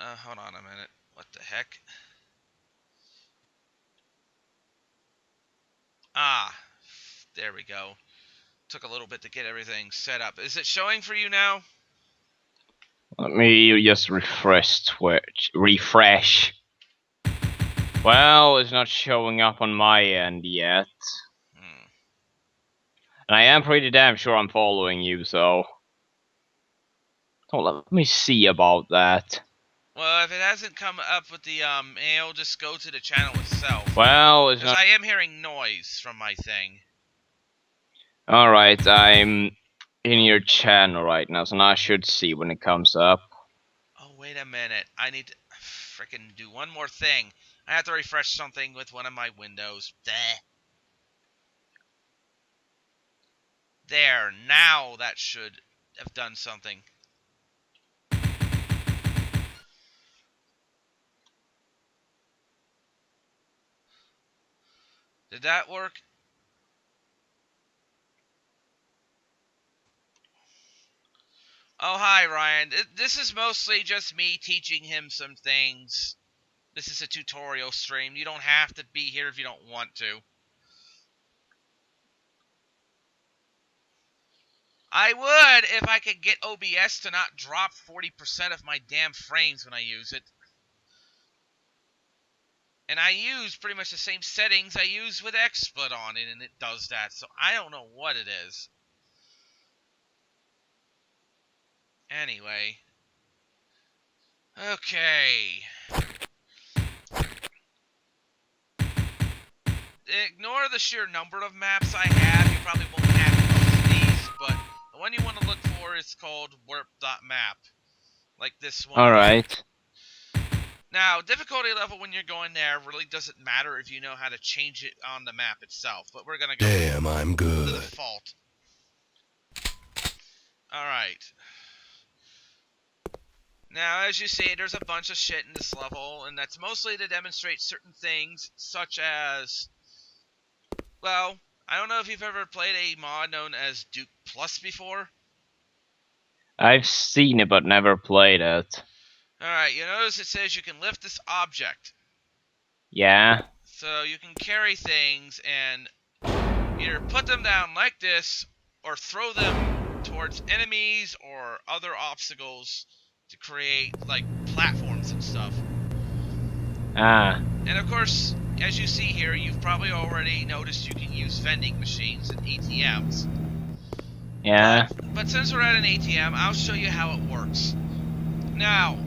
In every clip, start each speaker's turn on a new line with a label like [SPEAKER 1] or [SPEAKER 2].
[SPEAKER 1] Hold on a minute. What the heck? Ah, there we go. Took a little bit to get everything set up. Is it showing for you now?
[SPEAKER 2] Let me just refresh Twitch. Refresh. Well, it's not showing up on my end yet.
[SPEAKER 1] Hmm.
[SPEAKER 2] And I am pretty damn sure I'm following you, so... Oh, let me see about that.
[SPEAKER 1] Well, if it hasn't come up with the mail, just go to the channel itself.
[SPEAKER 2] Well, it's
[SPEAKER 1] Because
[SPEAKER 2] not...
[SPEAKER 1] I am hearing noise from my thing.
[SPEAKER 2] Alright, I'm in your channel right now, so now I should see when it comes up.
[SPEAKER 1] Oh, wait a minute. I need to frickin' do one more thing. I have to refresh something with one of my windows. There, now that should have done something. Did that work? Oh, hi, Ryan. This is mostly just me teaching him some things. This is a tutorial stream. You don't have to be here if you don't want to. I would if I could get OBS to not drop 40% of my damn frames when I use it. And I use pretty much the same settings I use with XSplit on it, and it does that. So I don't know what it is. Anyway. Okay. Ignore the sheer number of maps I have. You probably won't have most of these, but the one you want to look for is called warp.map. Like this one here.
[SPEAKER 2] Alright.
[SPEAKER 1] Now, difficulty level when you're going there really doesn't matter if you know how to change it on the map itself, but we're gonna go
[SPEAKER 3] Damn, I'm good.
[SPEAKER 1] the default. Alright. Now, as you see, there's a bunch of shit in this level, and that's mostly to demonstrate certain things, such as... Well, I don't know if you've ever played a mod known as Duke Plus before.
[SPEAKER 2] I've seen it, but never played it.
[SPEAKER 1] Alright, you notice it says you can lift this object.
[SPEAKER 2] Yeah?
[SPEAKER 1] So you can carry things and either put them down like this, or throw them towards enemies or other obstacles to create, like, platforms and stuff.
[SPEAKER 2] Ah.
[SPEAKER 1] And of course, as you see here, you've probably already noticed you can use vending machines and ATMs.
[SPEAKER 2] Yeah?
[SPEAKER 1] But since we're at an ATM, I'll show you how it works. Now,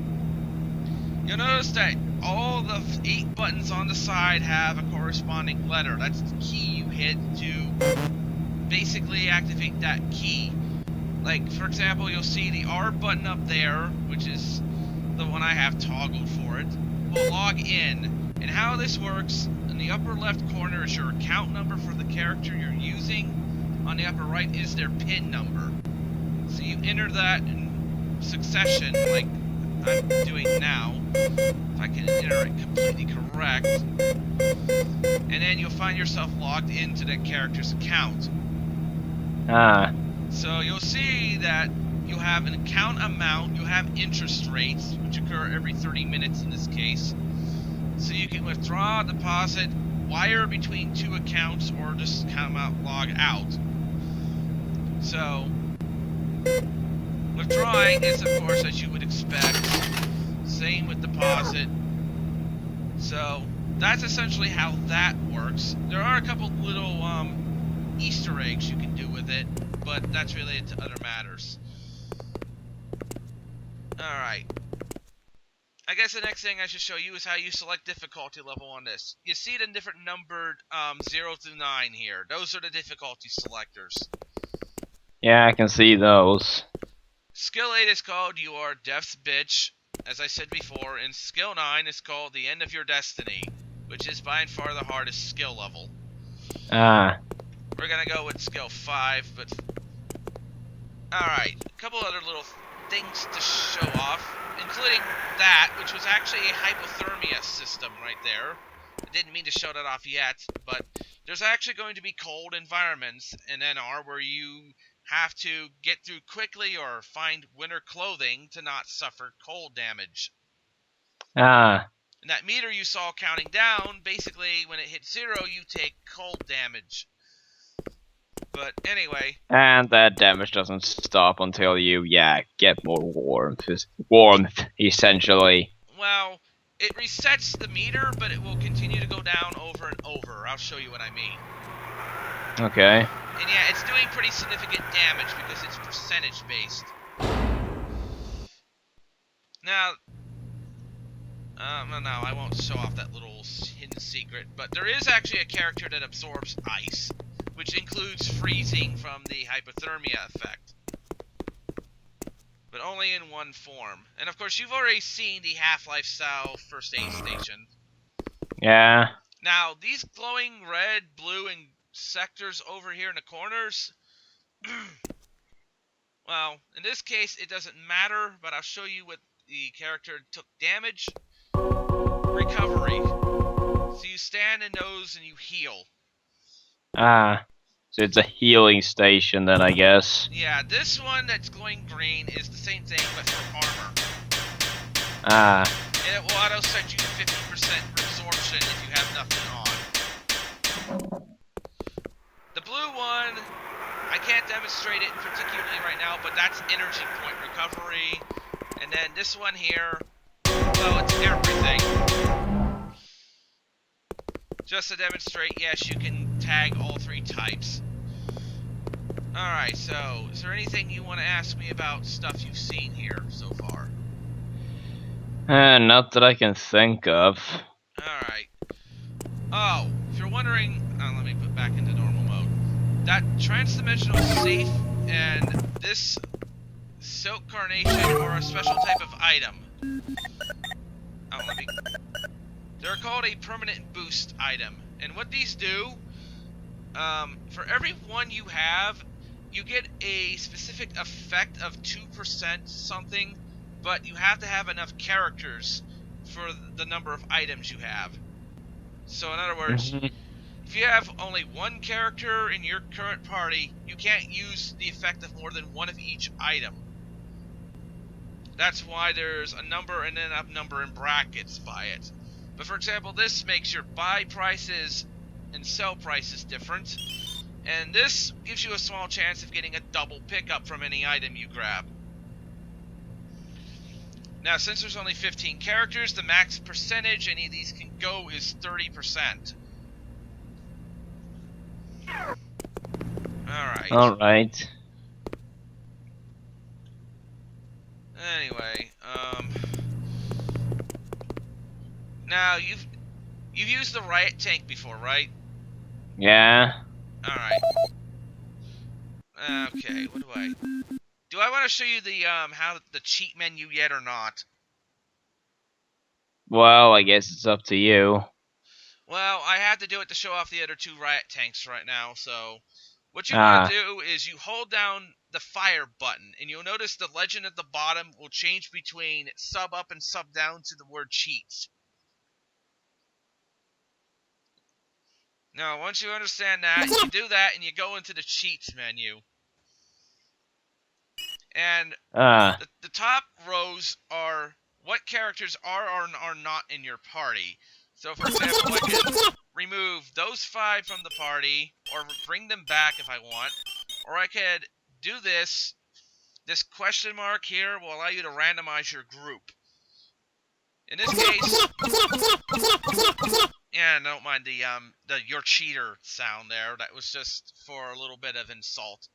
[SPEAKER 1] you'll notice that all the 8 buttons on the side have a corresponding letter. That's the key you hit to basically activate that key. Like, for example, you'll see the R button up there, which is the one I have toggled for it, will log in. And how this works, in the upper left corner is your account number for the character you're using. On the upper right is their PIN number. So you enter that in succession, like I'm doing now, if I can enter it completely correct. And then you'll find yourself logged into that character's account.
[SPEAKER 2] Ah.
[SPEAKER 1] So you'll see that you have an account amount, you have interest rates, which occur every 30 minutes in this case. So you can withdraw, deposit, wire between 2 accounts, or just come out, log out. So, withdrawing is, of course, as you would expect. Same with deposit. So, that's essentially how that works. There are a couple little Easter eggs you can do with it, but that's related to other matters. Alright. I guess the next thing I should show you is how you select difficulty level on this. You see the different numbered 0 through 9 here. Those are the difficulty selectors.
[SPEAKER 2] Yeah, I can see those.
[SPEAKER 1] Skill 8 is called You Are Death's Bitch, as I said before, and Skill 9 is called The End of Your Destiny, which is by far the hardest skill level.
[SPEAKER 2] Ah.
[SPEAKER 1] We're gonna go with Skill 5, but... Alright, a couple other little things to show off, including that, which was actually a hypothermia system right there. I didn't mean to show that off yet, but there's actually going to be cold environments in NR where you have to get through quickly or find winter clothing to not suffer cold damage.
[SPEAKER 2] Ah.
[SPEAKER 1] And that meter you saw counting down, basically, when it hits 0, you take cold damage. But anyway.
[SPEAKER 2] And that damage doesn't stop until you, get more warmth, essentially.
[SPEAKER 1] Well, it resets the meter, but it will continue to go down over and over. I'll show you what I mean.
[SPEAKER 2] Okay.
[SPEAKER 1] And yeah, it's doing pretty significant damage because it's percentage based. Now, no, I won't show off that little hidden secret, but there is actually a character that absorbs ice, which includes freezing from the hypothermia effect. But only in one form. And of course, you've already seen the Half-Life style first aid station.
[SPEAKER 2] Yeah.
[SPEAKER 1] Now, these glowing red, blue, and sectors over here in the corners, well, in this case, it doesn't matter, but I'll show you what the character took damage. Recovery. So you stand in those and you heal.
[SPEAKER 2] Ah. So it's a healing station then, I guess.
[SPEAKER 1] Yeah, this one that's glowing green is the same thing, but for armor.
[SPEAKER 2] Ah.
[SPEAKER 1] And it will auto set you to 50% absorption if you have nothing on. The blue one, I can't demonstrate it particularly right now, but that's energy point recovery. And then this one here, well, it's everything. Just to demonstrate, yes, you can tag all 3 types. Alright, so, is there anything you want to ask me about stuff you've seen here so far?
[SPEAKER 2] Not that I can think of.
[SPEAKER 1] Alright. Oh, if you're wondering, let me put back into normal mode. That transdimensional safe and this silk carnation are a special type of item. They're called a permanent boost item. And what these do, for every one you have, you get a specific effect of 2% something, but you have to have enough characters for the number of items you have. So in other words, if you have only one character in your current party, you can't use the effect of more than one of each item. That's why there's a number and then a number in brackets by it. But for example, this makes your buy prices and sell prices different. And this gives you a small chance of getting a double pickup from any item you grab. Now, since there's only 15 characters, the max percentage any of these can go is 30%. Alright.
[SPEAKER 2] Alright.
[SPEAKER 1] Anyway, now you've used the riot tank before, right?
[SPEAKER 2] Yeah.
[SPEAKER 1] Alright. Okay, what do I want to show you the how the cheat menu yet or not?
[SPEAKER 2] Well, I guess it's up to you.
[SPEAKER 1] Well, I have to do it to show off the other 2 riot tanks right now, so what you want to do is you hold down the fire button, and you'll notice the legend at the bottom will change between sub up and sub down to the word cheats. Now, once you understand that, you do that, and you go into the cheats menu. And the top rows are what characters are or are not in your party. So, for example, I could remove those 5 from the party, or bring them back if I want. Or I could do this. This question mark here will allow you to randomize your group. In this case, yeah, don't mind the your cheater sound there. That was just for a little bit of insult.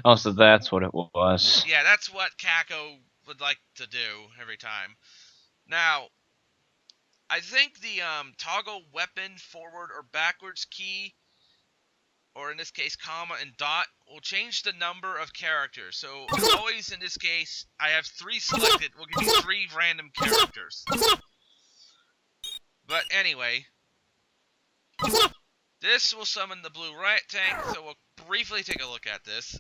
[SPEAKER 2] Oh, so that's what it was.
[SPEAKER 1] Yeah, that's what Kako would like to do every time. Now, I think the toggle weapon forward or backwards key, or in this case comma and dot, will change the number of characters. So always in this case, I have 3 selected. We'll give you 3 random characters. But anyway, this will summon the blue riot tank, so we'll briefly take a look at this.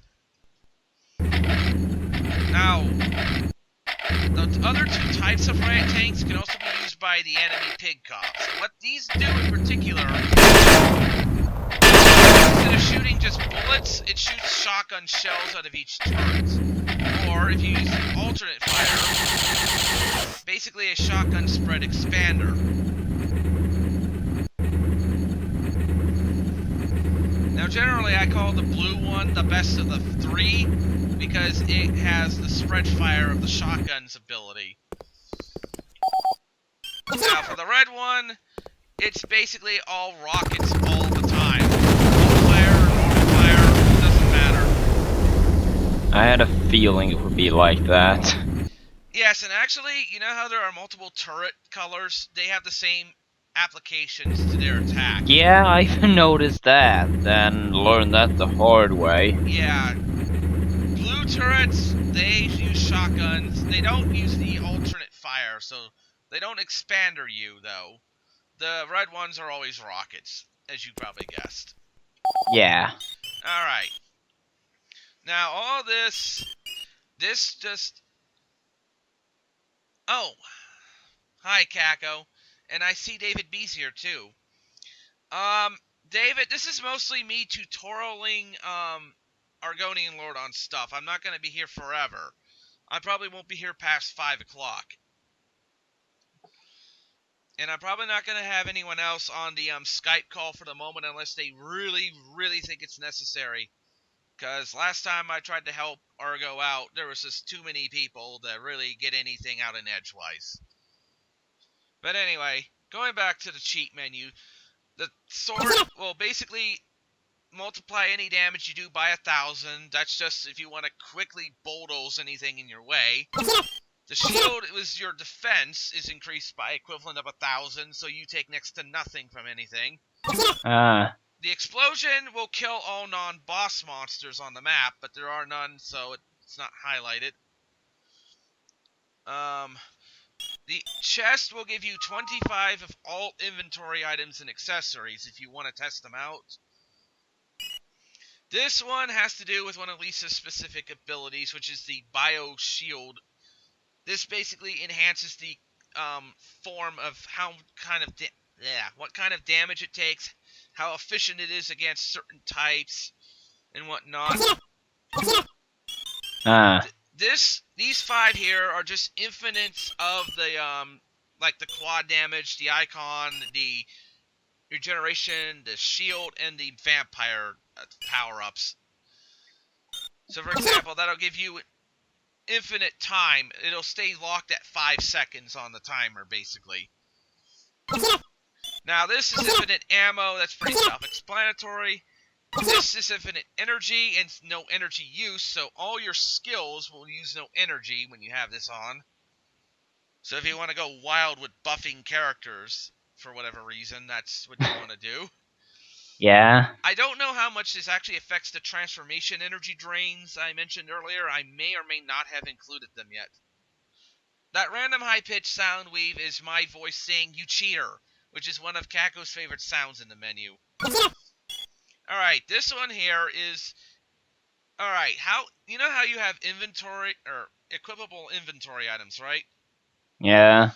[SPEAKER 1] Now, the other 2 types of riot tanks can also be used by the enemy pig cops. What these do in particular, instead of shooting just bullets, it shoots shotgun shells out of each turret. Or if you use alternate fire, basically a shotgun spread expander. Now, generally, I call the blue one the best of the three because it has the spread fire of the shotgun's ability. Now, for the red one, it's basically all rockets all the time. Fire, normal fire, doesn't matter.
[SPEAKER 2] I had a feeling it would be like that.
[SPEAKER 1] Yes, and actually, you know how there are multiple turret colors? They have the same applications to their attack.
[SPEAKER 2] Yeah, I even noticed that, and learned that the hard way.
[SPEAKER 1] Yeah, blue turrets, they use shotguns. They don't use the alternate fire, so they don't expander you, though. The red ones are always rockets, as you probably guessed.
[SPEAKER 2] Yeah.
[SPEAKER 1] Alright. Now, all this just... Oh, hi, Kako. And I see David B's here, too. David, this is mostly me tutorialing, ArgonianLord on stuff. I'm not going to be here forever. I probably won't be here past 5 o'clock. And I'm probably not going to have anyone else on the Skype call for the moment unless they really, really think it's necessary. Because last time I tried to help Argo out, there was just too many people to really get anything out in edgewise. But anyway, going back to the cheat menu, the sword will basically multiply any damage you do by 1,000. That's just if you want to quickly bulldoze anything in your way. The shield was your defense is increased by equivalent of 1,000, so you take next to nothing from anything. The explosion will kill all non-boss monsters on the map, but there are none, so it's not highlighted. The chest will give you 25 of all inventory items and accessories if you want to test them out. This one has to do with one of Lisa's specific abilities, which is the Bio Shield. This basically enhances the form of what kind of damage it takes, how efficient it is against certain types, and whatnot. These 5 here are just infinites of the like the quad damage, the icon, the regeneration, the shield, and the vampire power-ups. So for example, that'll give you infinite time. It'll stay locked at 5 seconds on the timer, basically. Now this is infinite ammo, that's pretty self-explanatory. This is infinite energy and no energy use, so all your skills will use no energy when you have this on. So if you want to go wild with buffing characters, for whatever reason, that's what you want to do.
[SPEAKER 2] Yeah.
[SPEAKER 1] I don't know how much this actually affects the transformation energy drains I mentioned earlier. I may or may not have included them yet. That random high-pitched sound weave is my voice saying, "You cheater," which is one of Kako's favorite sounds in the menu. Alright, this one here is... Alright, you know how you have inventory, or equipable inventory items, right?
[SPEAKER 2] Yeah.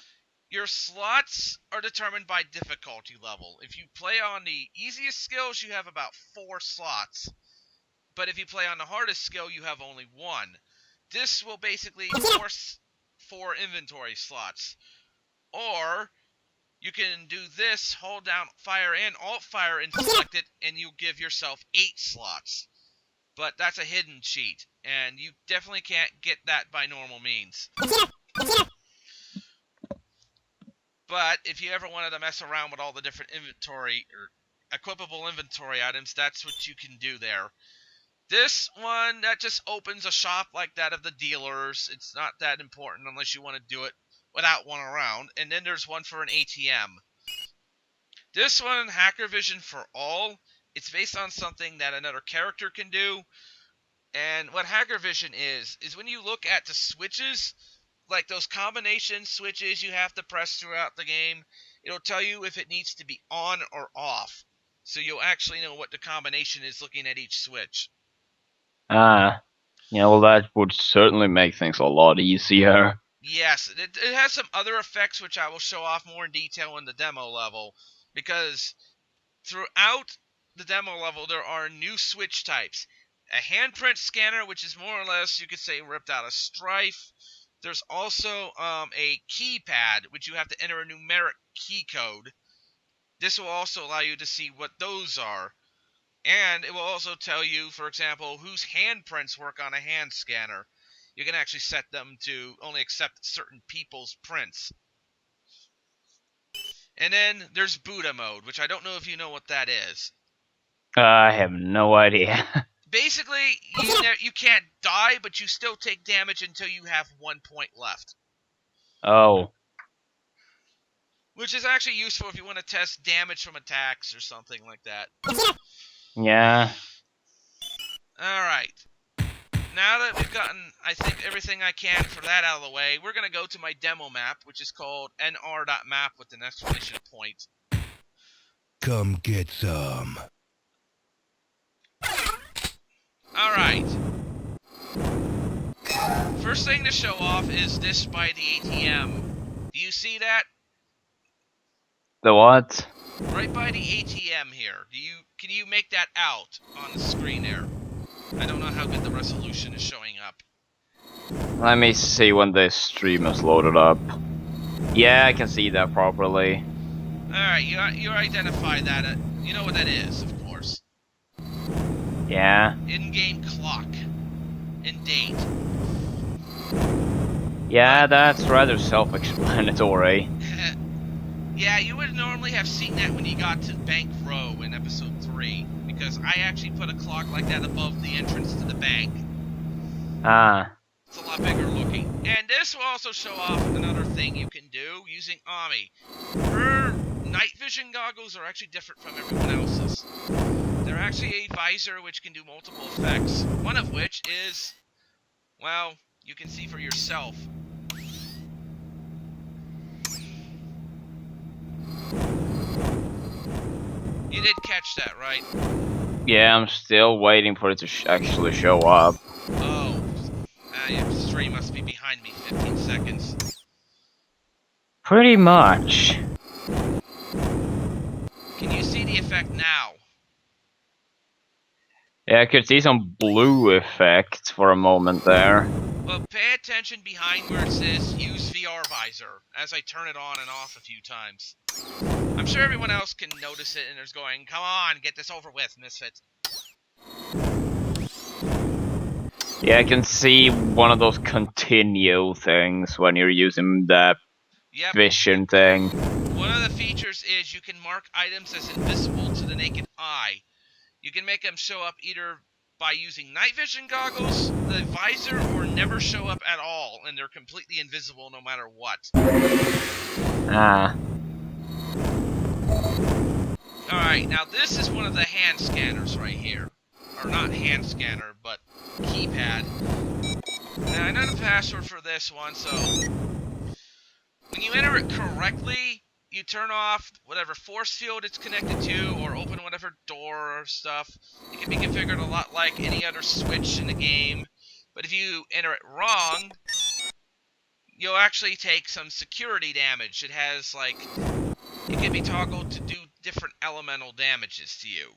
[SPEAKER 1] Your slots are determined by difficulty level. If you play on the easiest skills, you have about 4 slots. But if you play on the hardest skill, you have only 1. This will basically force 4 inventory slots. Or you can do this, hold down fire and alt fire and select it, and you'll give yourself 8 slots. But that's a hidden cheat, and you definitely can't get that by normal means. But if you ever wanted to mess around with all the different inventory or equipable inventory items, that's what you can do there. This one, that just opens a shop like that of the dealers. It's not that important unless you want to do it without one around. And then there's one for an ATM. This one, Hacker Vision for All, it's based on something that another character can do. And what Hacker Vision is when you look at the switches, like those combination switches you have to press throughout the game, it'll tell you if it needs to be on or off. So you'll actually know what the combination is looking at each switch.
[SPEAKER 2] Yeah, well, that would certainly make things a lot easier.
[SPEAKER 1] Yes, it has some other effects which I will show off more in detail in the demo level, because throughout the demo level there are new switch types. A handprint scanner, which is more or less, you could say, ripped out of Strife. There's also a keypad, which you have to enter a numeric key code. This will also allow you to see what those are. And it will also tell you, for example, whose handprints work on a hand scanner. You can actually set them to only accept certain people's prints. And then there's Buddha mode, which I don't know if you know what that is.
[SPEAKER 2] I have no idea.
[SPEAKER 1] Basically, you can't die, but you still take damage until you have 1 point left.
[SPEAKER 2] Oh.
[SPEAKER 1] Which is actually useful if you want to test damage from attacks or something like that.
[SPEAKER 2] Yeah.
[SPEAKER 1] Alright. Now that we've gotten, I think, everything I can for that out of the way, we're going to go to my demo map, which is called nr.map with an exclamation point.
[SPEAKER 3] Come get some.
[SPEAKER 1] Alright. First thing to show off is this by the ATM. Do you see that?
[SPEAKER 2] The what?
[SPEAKER 1] Right by the ATM here. Can you make that out on the screen there? I don't know how good the resolution is showing up.
[SPEAKER 2] Let me see when this stream is loaded up. Yeah, I can see that properly.
[SPEAKER 1] Alright, you identify that. You know what that is, of course.
[SPEAKER 2] Yeah.
[SPEAKER 1] In-game clock. And date.
[SPEAKER 2] Yeah, that's rather self-explanatory.
[SPEAKER 1] Yeah, you would normally have seen that when you got to Bank Row in episode 3. Because I actually put a clock like that above the entrance to the bank.
[SPEAKER 2] Ah.
[SPEAKER 1] It's a lot bigger looking. And this will also show off another thing you can do using Ami. Her night vision goggles are actually different from everyone else's. They're actually a visor which can do multiple effects. One of which is, well, you can see for yourself. You did catch that, right?
[SPEAKER 2] Yeah, I'm still waiting for it to actually show up.
[SPEAKER 1] Oh. Your stream must be behind me 15 seconds.
[SPEAKER 2] Pretty much.
[SPEAKER 1] Can you see the effect now?
[SPEAKER 2] Yeah, I could see some blue effect for a moment there.
[SPEAKER 1] Well, pay attention behind where it says use VR visor as I turn it on and off a few times. I'm sure everyone else can notice it and is going, come on, get this over with, Misfit.
[SPEAKER 2] Yeah, I can see one of those continue things when you're using that vision thing.
[SPEAKER 1] One of the features is you can mark items as invisible to the naked eye. You can make them show up either by using night vision goggles, the visor, or never show up at all, and they're completely invisible no matter what.
[SPEAKER 2] Ah.
[SPEAKER 1] Alright, now this is one of the hand scanners right here. Or not hand scanner, but keypad. Now I know the password for this one, so when you enter it correctly, you turn off whatever force field it's connected to, or open whatever door or stuff. It can be configured a lot like any other switch in the game. But if you enter it wrong, you'll actually take some security damage. It has, like, it can be toggled to do different elemental damages to you.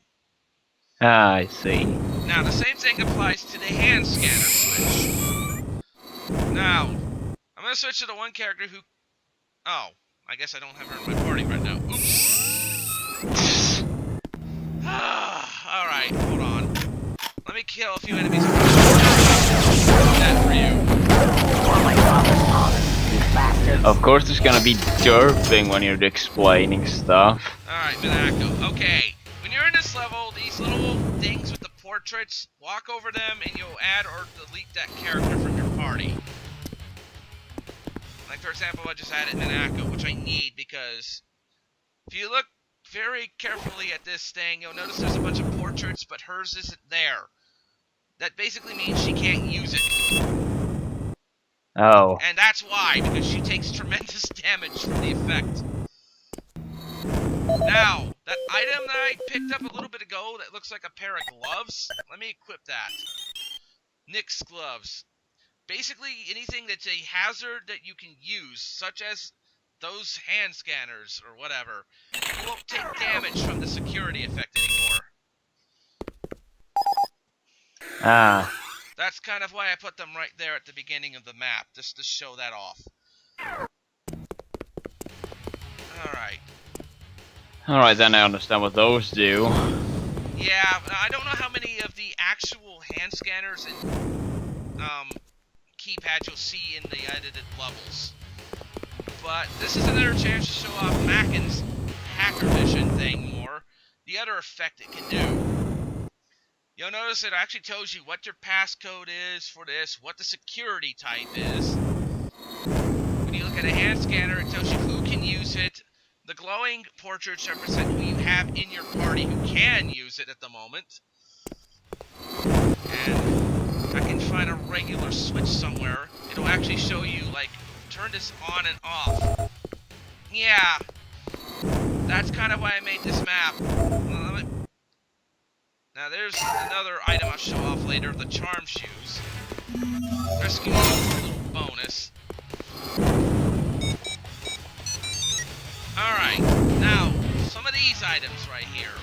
[SPEAKER 2] Ah, I see.
[SPEAKER 1] Now, the same thing applies to the hand scanner switch. Now, I'm going to switch to the one character who... Oh, I guess I don't have her in my party right now. Oops. Alright, hold on. Let me kill a few enemies. That for you.
[SPEAKER 2] Of course there's gonna be derping when you're explaining stuff.
[SPEAKER 1] Alright, Minako. Okay, when you're in this level, these little things with the portraits, walk over them and you'll add or delete that character from your party. Like, for example, I just added Minako, which I need because if you look very carefully at this thing, you'll notice there's a bunch of portraits, but hers isn't there. That basically means she can't use it.
[SPEAKER 2] Oh.
[SPEAKER 1] And that's why, because she takes tremendous damage from the effect. Now, that item that I picked up a little bit ago that looks like a pair of gloves, let me equip that. Nyx gloves. Basically, anything that's a hazard that you can use, such as those hand scanners or whatever, you won't take damage from the security effect anymore.
[SPEAKER 2] Ah.
[SPEAKER 1] That's kind of why I put them right there at the beginning of the map, just to show that off. Alright.
[SPEAKER 2] Alright, then I understand what those do.
[SPEAKER 1] Yeah, I don't know how many of the actual hand scanners and keypads you'll see in the edited levels. But this is another chance to show off Mackin's hacker vision thing more. The other effect it can do. You'll notice it actually tells you what your passcode is for this, what the security type is. When you look at a hand scanner, it tells you who can use it. The glowing portraits represent who you have in your party who can use it at the moment. And if I can find a regular switch somewhere, it'll actually show you, like, turn this on and off. Yeah, that's kind of why I made this map. Now there's another item I'll show off later, the charm shoes. Just give you a little bonus. Alright, now, some of these items right here.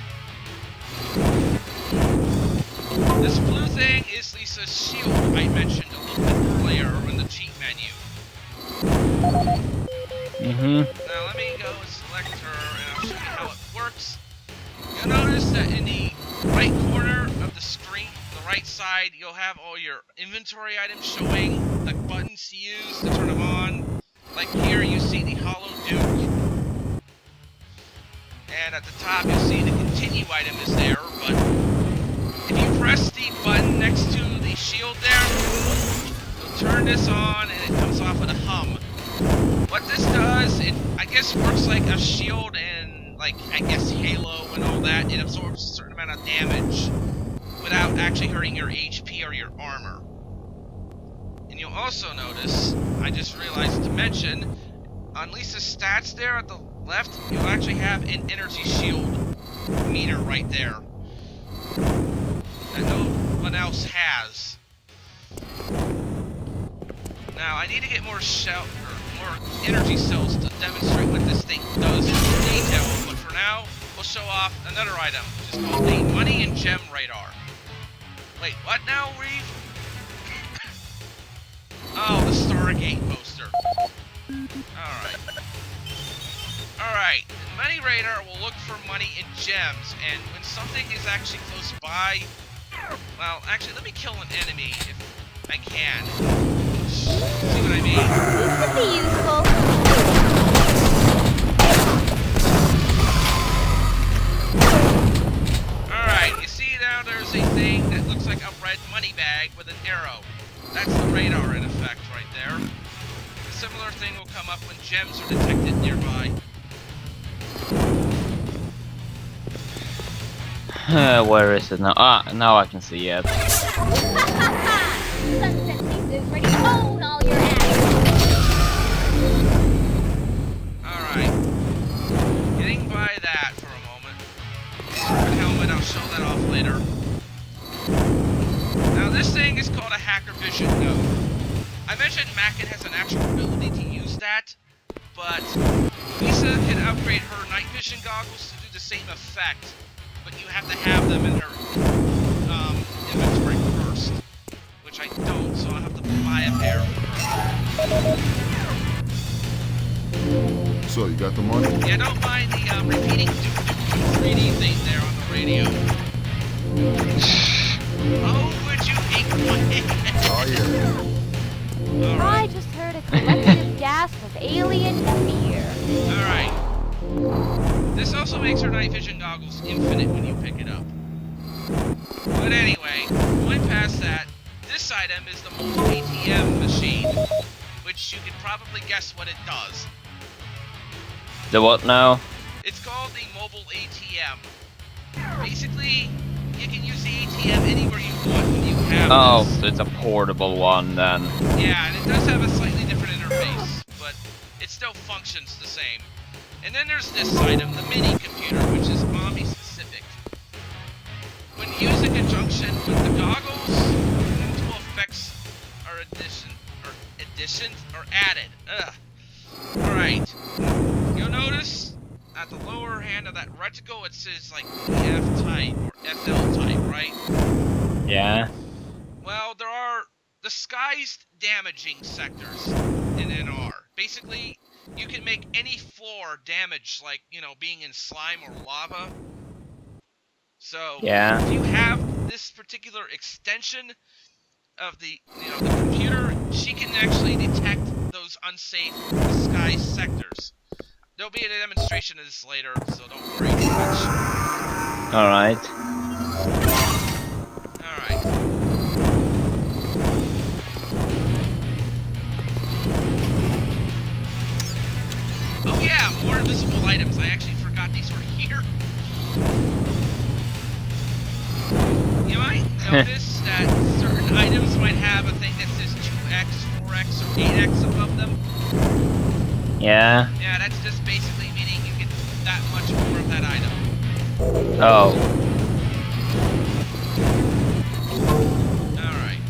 [SPEAKER 1] This blue thing is Lisa's shield I mentioned a little bit earlier in the cheat menu. Now let me go and select her and I'll show you how it works. You'll notice that in the right corner of the screen, the right side, you'll have all your inventory items showing, the buttons to use to turn them on. Like here you see the Hollow Duke. And at the top you'll see the continue item is there, but if you press the button next to the shield there, you'll turn this on and it comes off with a hum. What this does, it I guess works like a shield and like I guess Halo and all that. It absorbs a certain amount of damage without actually hurting your HP or your armor. And you'll also notice, I just realized to mention, on Lisa's stats there at the left, you'll actually have an energy shield meter right there that no one else has. Now I need to get more energy cells to demonstrate what this thing does in detail, but for now, we'll show off another item, which is called the Money and Gem Radar. Wait, what now, Reeve? Oh, the Stargate poster. Alright. Alright, the Money Radar will look for money and gems, and when something is actually close by... Well, actually, let me kill an enemy if I can. See what I mean?
[SPEAKER 4] This could be useful.
[SPEAKER 1] Alright, you see now there's a thing that looks like a red money bag with an arrow. That's the radar in effect right there. A similar thing will come up when gems are detected nearby.
[SPEAKER 2] Where is it now? Ah, now I can see it.
[SPEAKER 4] Sunset Lisa is ready to own all your ass.
[SPEAKER 1] Alright. Getting by that for a moment. The helmet, I'll show that off later. Now this thing is called a hacker vision node. I mentioned Mackin has an actual ability to use that, but Lisa can upgrade her night vision goggles to do the same effect, but you have to have them in her inventory first, which I don't, so I'll have to buy a pair for her.
[SPEAKER 5] So, you got the money?
[SPEAKER 1] Yeah, don't mind the repeating 3D thing there on the radio. Oh, would you be quiet?
[SPEAKER 5] Oh, yeah.
[SPEAKER 4] I just heard a collective gasp of alien fear.
[SPEAKER 1] Alright. This also makes her night vision goggles infinite when you pick it up. But anyway, going past that, this item is the mobile ATM machine, which you can probably guess what it does.
[SPEAKER 2] The what now?
[SPEAKER 1] It's called the mobile ATM. Basically, you can use the ATM anywhere you want when you have
[SPEAKER 2] Oh,
[SPEAKER 1] this.
[SPEAKER 2] so it's a portable one then.
[SPEAKER 1] Yeah, and it does have a slightly different interface, but it still functions the same. And then there's this item, the mini computer, which is mommy specific. When used in conjunction with the goggles, multiple effects are additions or added. Ugh. Alright. You'll notice at the lower hand of that reticle it says like PF type or FL type, right?
[SPEAKER 2] Yeah.
[SPEAKER 1] Well, there are disguised damaging sectors in NR. Basically, you can make any floor damage, like, you know, being in slime or lava. So,
[SPEAKER 2] Yeah.
[SPEAKER 1] if you have this particular extension of the, you know, the computer, she can actually detect those unsafe disguised sectors. There'll be a demonstration of this later, so don't worry too much.
[SPEAKER 2] Alright.
[SPEAKER 1] Alright. Oh yeah, more invisible items. I actually forgot these were here. You might notice that certain items might have a thing that says 2x, 4x, or 8x above them.
[SPEAKER 2] Yeah.
[SPEAKER 1] Yeah, that's just basically meaning you get that much more of that item.
[SPEAKER 2] Oh.
[SPEAKER 1] Alright.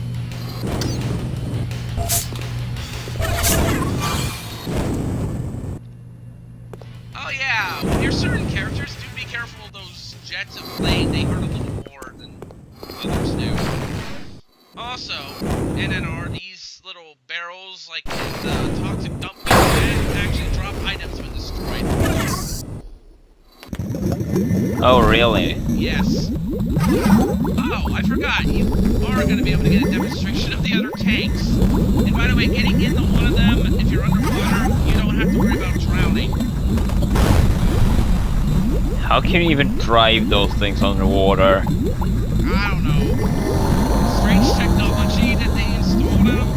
[SPEAKER 1] Oh yeah, when you're certain characters, do be careful of those jets of flame. They hurt a little more than others do. Also, in NR, these little barrels, like the toxic dump can actually drop items when destroyed.
[SPEAKER 2] Oh, really?
[SPEAKER 1] Yes. Oh, I forgot. You are going to be able to get a demonstration of the other tanks. And by the way, getting into one of them, if you're underwater, you don't have to worry about drowning.
[SPEAKER 2] How can you even drive those things underwater?
[SPEAKER 1] I don't know. Strange technology that they installed in them?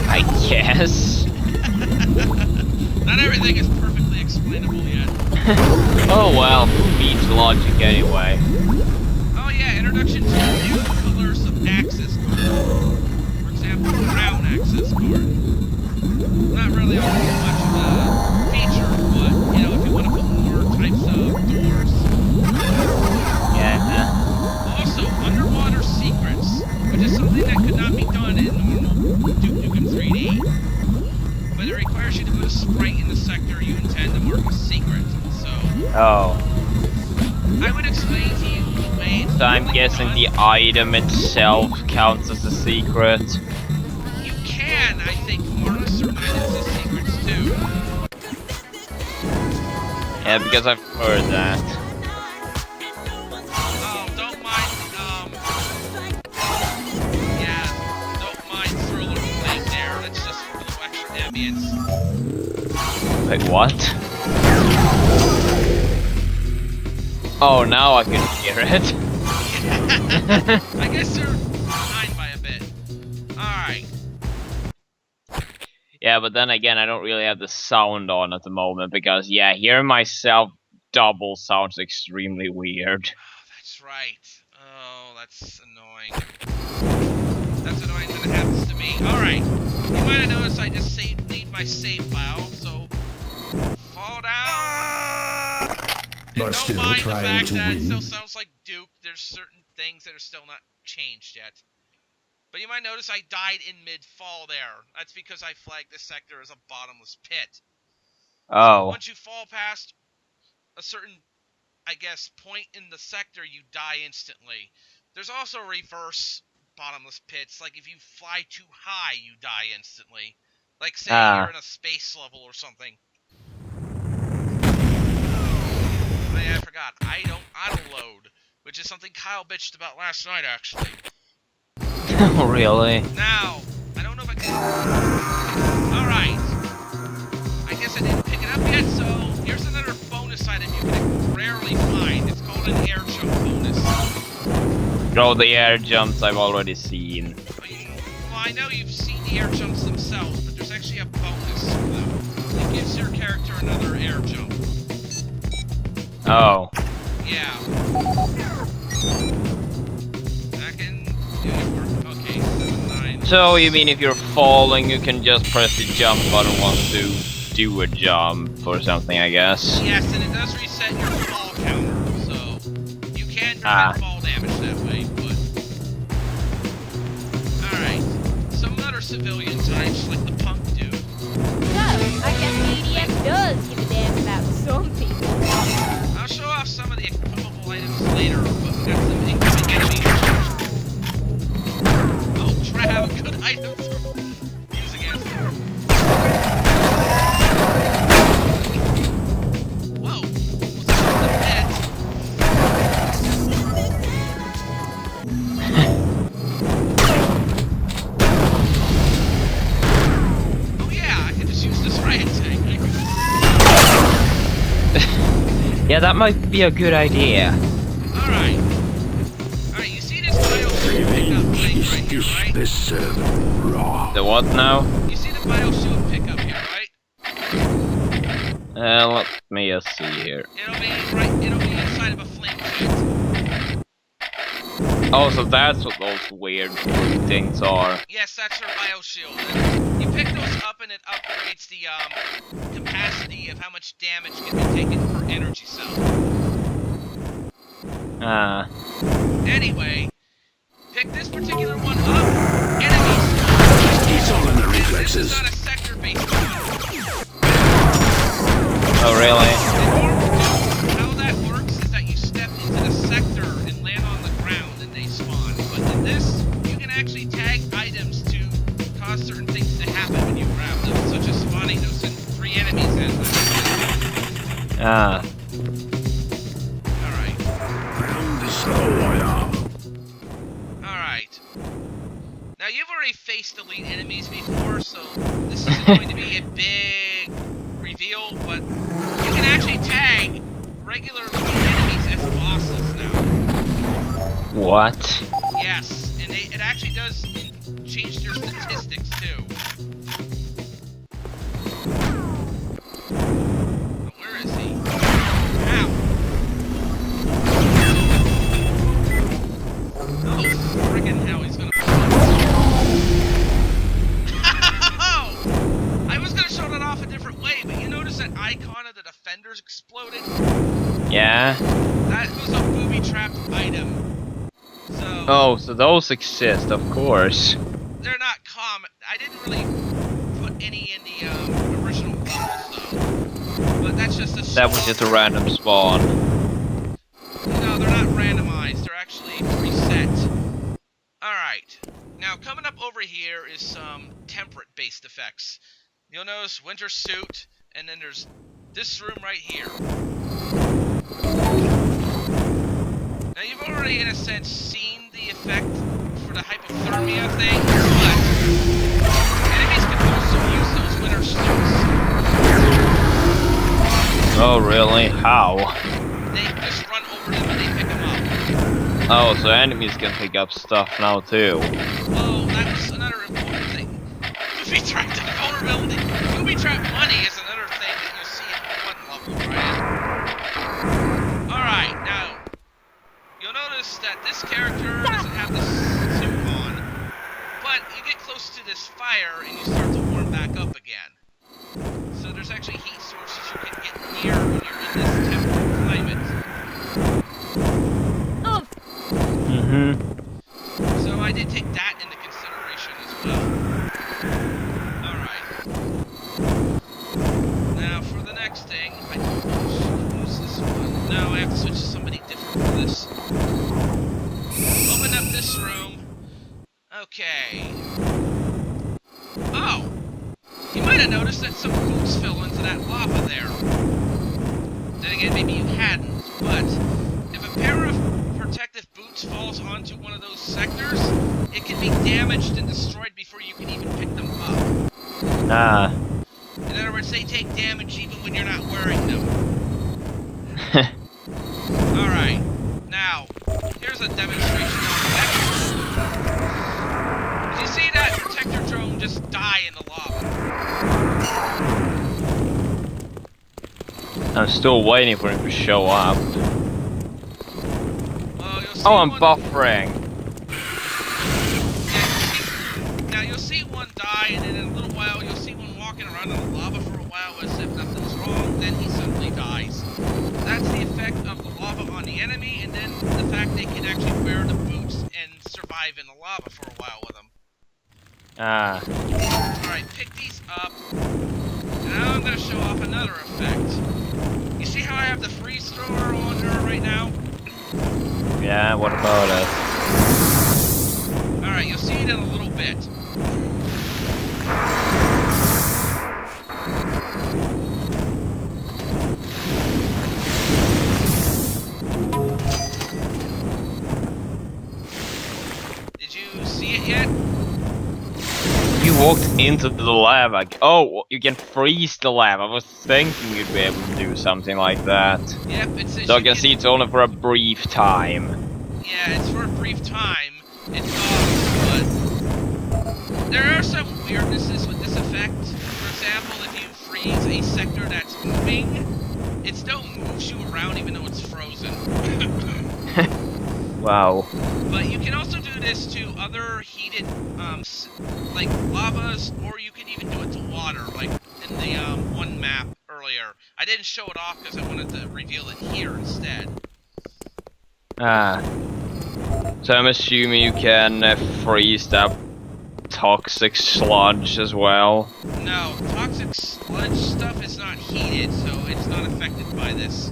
[SPEAKER 2] I guess.
[SPEAKER 1] Not everything is perfectly explainable yet.
[SPEAKER 2] Oh well, who needs logic anyway?
[SPEAKER 1] Oh yeah, introduction to new colors of access card. For example, brown access card. Not really all too much of a feature, but you know, if you want to put more types of doors.
[SPEAKER 2] Yeah.
[SPEAKER 1] Also, underwater secrets, which is something that could not be done in normal Duke Nukem 3D. But it requires you to put a sprite in the sector you intend to mark as secret. So,
[SPEAKER 2] Oh.
[SPEAKER 1] I would explain to you the way it's
[SPEAKER 2] So I'm
[SPEAKER 1] normally
[SPEAKER 2] guessing
[SPEAKER 1] done.
[SPEAKER 2] the item itself counts as a secret.
[SPEAKER 1] You can, I think, mark certain items as secrets too.
[SPEAKER 2] Yeah, because I've heard that.
[SPEAKER 1] Oh, don't mind, yeah, don't mind Thriller playing there. That's just for a little extra ambience.
[SPEAKER 2] Wait, what? Oh, now I can hear it.
[SPEAKER 1] I guess they're behind by a bit. Alright.
[SPEAKER 2] Yeah, but then again, I don't really have the sound on at the moment because, yeah, hearing myself double sounds extremely weird.
[SPEAKER 1] Oh, that's right. Oh, that's annoying. That's annoying when it happens to me. Alright. You might have noticed I just saved my save file, so fall down. And
[SPEAKER 3] But
[SPEAKER 1] don't
[SPEAKER 3] still
[SPEAKER 1] mind the
[SPEAKER 3] trying
[SPEAKER 1] fact
[SPEAKER 3] to
[SPEAKER 1] that it
[SPEAKER 3] win.
[SPEAKER 1] still sounds like Duke. There's certain things that are still not changed yet. But you might notice I died in mid-fall there. That's because I flagged this sector as a bottomless pit. So
[SPEAKER 2] Oh.
[SPEAKER 1] once you fall past a certain, I guess, point in the sector, you die instantly. There's also reverse bottomless pits. Like if you fly too high, you die instantly. Like say you're in a space level or something. Oh yeah, I forgot. I don't auto-load, which is something Kyle bitched about last night, actually.
[SPEAKER 2] Oh, really?
[SPEAKER 1] Now, I don't know if I can... Alright. I guess I didn't pick it up yet, so here's another bonus item you can rarely find. It's called an air jump bonus.
[SPEAKER 2] Oh, the air jumps I've already seen.
[SPEAKER 1] Well, I know you've seen the air jumps themselves, but there's actually a bonus for them. It gives your character another air jump.
[SPEAKER 2] Oh.
[SPEAKER 1] Yeah. That can do your work. Okay, 7, 9.
[SPEAKER 2] So you mean if you're falling, you can just press the jump button once to do a jump or something, I guess.
[SPEAKER 1] Yes, and it does reset your fall counter, so you can prevent fall damage that way, but... Alright, some other civilian types, like the punk dude.
[SPEAKER 4] So, I guess ADX does give a damn about some people.
[SPEAKER 1] I'll show off some of the equipable items later, but we got some incoming enemies.
[SPEAKER 2] Yeah, that might be a good idea.
[SPEAKER 1] Alright. Alright, you see this bioshield pickup thing right here, right?
[SPEAKER 2] The what now?
[SPEAKER 1] You see the bioshield pickup here, right?
[SPEAKER 2] Let me just see here.
[SPEAKER 1] It'll be inside of a flame jet.
[SPEAKER 2] Oh, so that's what those weird things are.
[SPEAKER 1] Yes, that's her bioshield. And you pick those up and it upgrades the capacity of how much damage can be taken per energy cell.
[SPEAKER 2] Ah.
[SPEAKER 1] Anyway, pick this particular one up, enemies.
[SPEAKER 3] He's all in the
[SPEAKER 1] This is
[SPEAKER 3] reflexes.
[SPEAKER 1] not a sector-based one.
[SPEAKER 2] Oh, really?
[SPEAKER 1] How that works is that you step into the sector and land on the ground and they spawn. But in this, you can actually tag items to cause certain things to happen when you grab them, such as spawning those 3 enemies in.
[SPEAKER 2] Ah.
[SPEAKER 1] Alright.
[SPEAKER 3] Round the slow wire.
[SPEAKER 1] Alright. Now you've already faced elite enemies before, so this isn't going to be a big reveal, but you can actually tag regular elite enemies as bosses now.
[SPEAKER 2] What?
[SPEAKER 1] Yes, and it actually does change their statistics too. Oh, where is he? Ow! Oh, friggin' hell, he's gonna... I was gonna show that off a different way, but you notice that icon of the defenders exploded?
[SPEAKER 2] Yeah?
[SPEAKER 1] That was a booby-trapped item. So...
[SPEAKER 2] Oh, so those exist, of course.
[SPEAKER 1] They're not common. I didn't really put any in the original levels, though. But that's just a...
[SPEAKER 2] That was just a random spawn.
[SPEAKER 1] No, they're not randomized. They're actually preset. Alright. Now, coming up over here is some temperate-based effects. You'll notice winter suit, and then there's this room right here. Now, you've already, in a sense, seen the effect for the hypothermia thing, but enemies can also use those winter suits.
[SPEAKER 2] Oh, really? How?
[SPEAKER 1] They just run over them and they pick them up.
[SPEAKER 2] Oh, so enemies can pick up stuff now too.
[SPEAKER 1] Oh, that was another important thing. Booby-trapped vulnerability. Booby-trapped money is another thing that you'll see at one level, right? Alright, now, you'll notice that this character doesn't have this suit on, but you get close to this fire and you start to warm back up again. So there's actually heat sources you can get near when you're in this temperate climate.
[SPEAKER 2] Mm-hmm.
[SPEAKER 1] So I did take that into consideration as well. Alright. Now for the next thing, I don't know if I should use this one. No, I have to switch to somebody different for this. Open up this room. Okay. Oh! You might have noticed that some boots fell into that lava there. Then again, maybe you hadn't, but if a pair of protective boots falls onto one of those sectors, it can be damaged and destroyed before you can even pick them up.
[SPEAKER 2] Ah.
[SPEAKER 1] In other words, they take damage even when you're not wearing them. Alright, now, here's a demonstration of that. Did you see that protector drone just die in the lava?
[SPEAKER 2] I'm still waiting for him to show up.
[SPEAKER 1] Well, you'll see
[SPEAKER 2] Oh, I'm
[SPEAKER 1] one...
[SPEAKER 2] buffering.
[SPEAKER 1] Now you'll see one die, and then in a little while you'll see one walking around in the lava for a while as if nothing's wrong, then he suddenly dies. That's the effect of the lava on the enemy, and then the fact they can actually wear the boots and survive in the lava for a while with them.
[SPEAKER 2] Ah.
[SPEAKER 1] Alright, pick these up. Now I'm going to show off another effect. You see how I have the freeze thrower on her right now?
[SPEAKER 2] Yeah, what about it?
[SPEAKER 1] Alright, you'll see it in a little bit. Did you see it yet?
[SPEAKER 2] You you walked into the lava? Oh, you can freeze the lava. I was thinking you'd be able to do something like that.
[SPEAKER 1] Yep, it says
[SPEAKER 2] So I
[SPEAKER 1] you
[SPEAKER 2] can see it's only for a brief time.
[SPEAKER 1] Yeah, it's for a brief time. It's but there are some weirdnesses with this effect. For example, if you freeze a sector that's moving, it still moves you around even though it's frozen.
[SPEAKER 2] Wow.
[SPEAKER 1] But you can also do this to other heated, like lavas, or you can even do it to water, like in the one map earlier. I didn't show it off because I wanted to reveal it here instead.
[SPEAKER 2] Ah. So I'm assuming you can freeze that toxic sludge as well.
[SPEAKER 1] No, toxic sludge stuff is not heated, so it's not affected by this.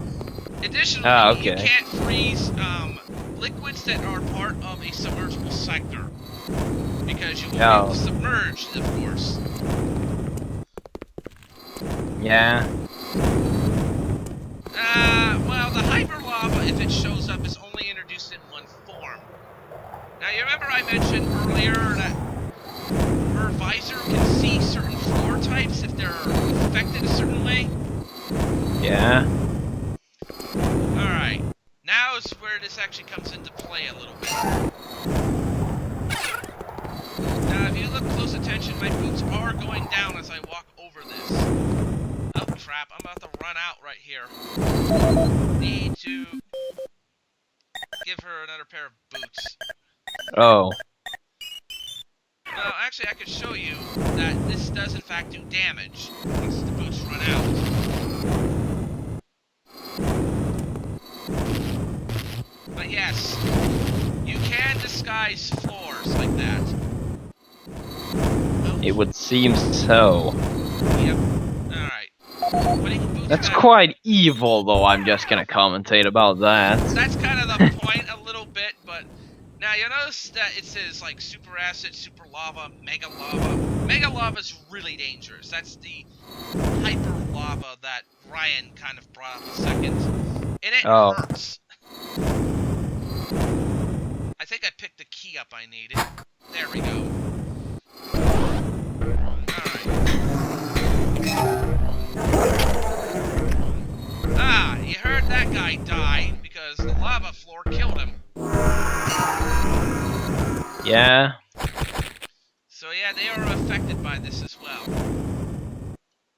[SPEAKER 1] Additionally, you can't freeze liquids that are part of a submergible sector, because you will be able to submerge, of course.
[SPEAKER 2] Yeah.
[SPEAKER 1] Well, the hyper lava, if it shows up, is only introduced in one form. Now, you remember I mentioned earlier that her visor can see certain floor types if they're affected a certain way?
[SPEAKER 2] Yeah.
[SPEAKER 1] Alright. Now is where this actually comes into play a little bit. Now, if you look close attention, my boots are going down as I walk over this. Oh, crap. I'm about to run out right here. Need to give her another pair of boots.
[SPEAKER 2] Oh.
[SPEAKER 1] Well, actually, I could show you that this does, in fact, do damage once the boots run out. But yes, you can disguise floors like that. Oh.
[SPEAKER 2] It would seem so.
[SPEAKER 1] Yep. Alright.
[SPEAKER 2] That's quite evil, though. I'm just gonna commentate about that.
[SPEAKER 1] That's kind of the point a little bit, but now you notice that it says like super acid, super lava, mega lava. Mega lava is really dangerous. That's the hyper lava that Ryan kind of brought up a second. And it hurts. I think I picked the key up I needed. There we go. Alright. Ah, you heard that guy die because the lava floor killed him.
[SPEAKER 2] Yeah.
[SPEAKER 1] So yeah, they are affected by this as well.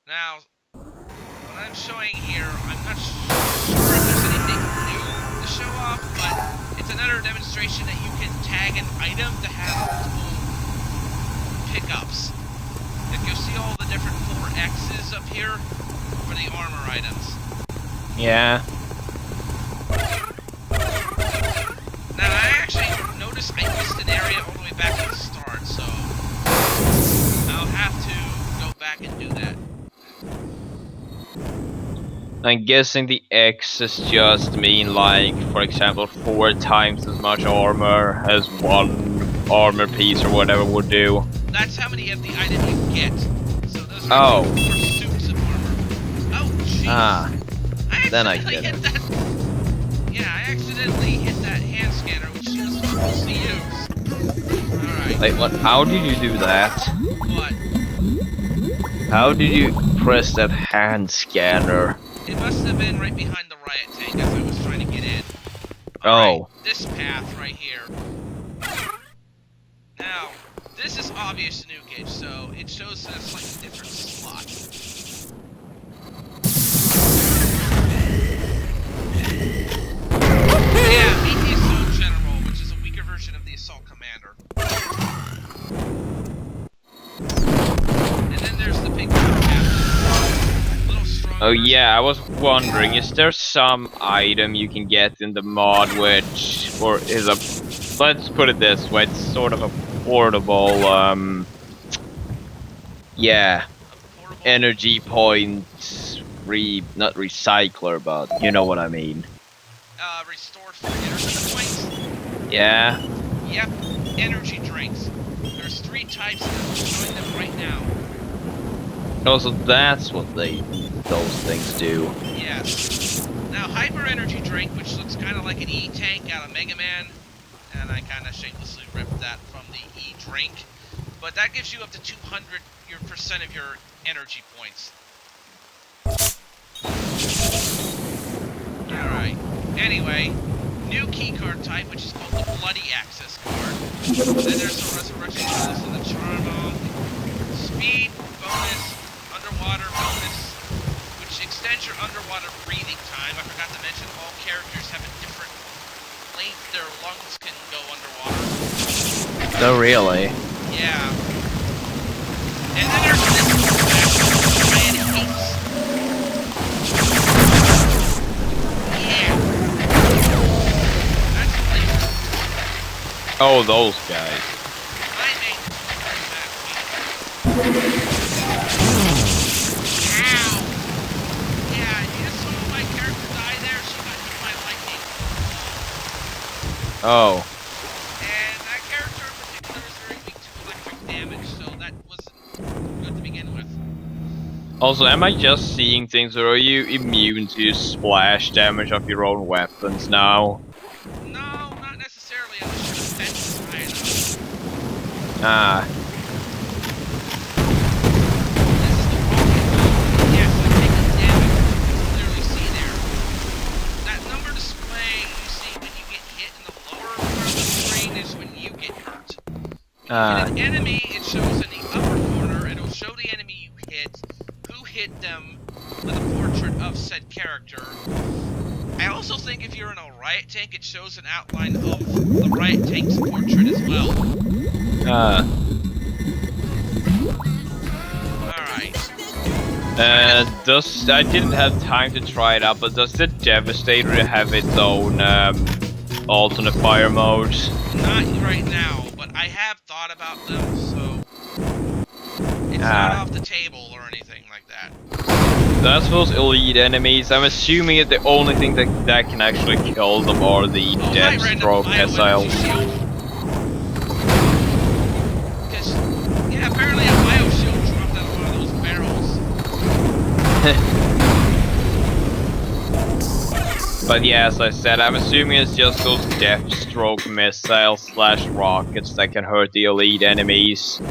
[SPEAKER 1] Now, what I'm showing here, I'm not sure if there's anything new to show off, but it's another demonstration that you can tag an item to have multiple pickups. If you see all the different 4 X's up here for the armor items.
[SPEAKER 2] Yeah.
[SPEAKER 1] Now, I actually noticed I missed an area all the way back at the start, so I'll have to go back and do that.
[SPEAKER 2] I'm guessing the X's just mean, like, for example, 4 times as much armor as 1 armor piece or whatever would do.
[SPEAKER 1] That's how many of the item you get. So those are 4 suits of armor. Oh, jeez.
[SPEAKER 2] Ah. Then I get it.
[SPEAKER 1] Yeah, I accidentally hit that hand scanner, which you're supposed to use. Alright.
[SPEAKER 2] Wait, what? How did you do that?
[SPEAKER 1] What?
[SPEAKER 2] How did you press that hand scanner?
[SPEAKER 1] It must have been right behind the riot tank as I was trying to get in.
[SPEAKER 2] Oh.
[SPEAKER 1] This path right here. Now, this is obvious nukage, so it shows a slightly different slot. Yeah, meet the Assault General, which is a weaker version of the Assault Commander. And then there's the Pink Captain.
[SPEAKER 2] Oh yeah, I was wondering, is there some item you can get in the mod which, or is a, let's put it this way, it's sort of a portable, yeah, energy points, not recycler, but you know what I mean.
[SPEAKER 1] Restore full energy points?
[SPEAKER 2] Yeah.
[SPEAKER 1] Yep, energy drinks. There's 3 types, and I'm showing them right now.
[SPEAKER 2] Also, that's what those things do.
[SPEAKER 1] Yes. Now, Hyper Energy Drink, which looks kind of like an E-Tank out of Mega Man, and I kind of shamelessly ripped that from the E-Drink. but that gives you up to 200% of your energy points. Alright. Anyway, new keycard type, which is called the Bloody Access card. Then there's the Resurrection Chalice and the Charm Oak. Speed bonus, underwater bonus, which extends your underwater breathing time. I forgot to mention all characters have a different length their lungs can go underwater.
[SPEAKER 2] Oh, really?
[SPEAKER 1] Yeah. And then there's this giant heaps. Yeah. That's flavor.
[SPEAKER 2] Oh, those guys.
[SPEAKER 1] I made Ow! Yeah, you just saw my character die there. She got hit by lightning.
[SPEAKER 2] Oh.
[SPEAKER 1] And that character in particular is very weak to electric damage, so that wasn't good to begin with.
[SPEAKER 2] Also, am I just seeing things, or are you immune to splash damage of your own weapons now?
[SPEAKER 1] No, not necessarily unless your defense is high enough.
[SPEAKER 2] Ah.
[SPEAKER 1] This is the problem. Yes, I take the damage. You can clearly see there. That number display you see when you get hit in the lower part of the screen is when you get hurt. When you hit an enemy, it shows in the upper corner, and it'll show the enemy you hit, who hit them, with a portrait of said character. I also think if you're in a riot tank, it shows an outline of the riot tank's portrait as well. Alright.
[SPEAKER 2] I didn't have time to try it out, but does the Devastator have its own alternate fire modes?
[SPEAKER 1] Not right now, but I have thought about them, so it's not off the table or anything like that.
[SPEAKER 2] That's those elite enemies. I'm assuming that the only thing that can actually kill them are the Deathstroke missiles.
[SPEAKER 1] Because, yeah, apparently a bioshield dropped out of one of those barrels.
[SPEAKER 2] But yeah, as I said, I'm assuming it's just those Deathstroke missiles / rockets that can hurt the elite enemies.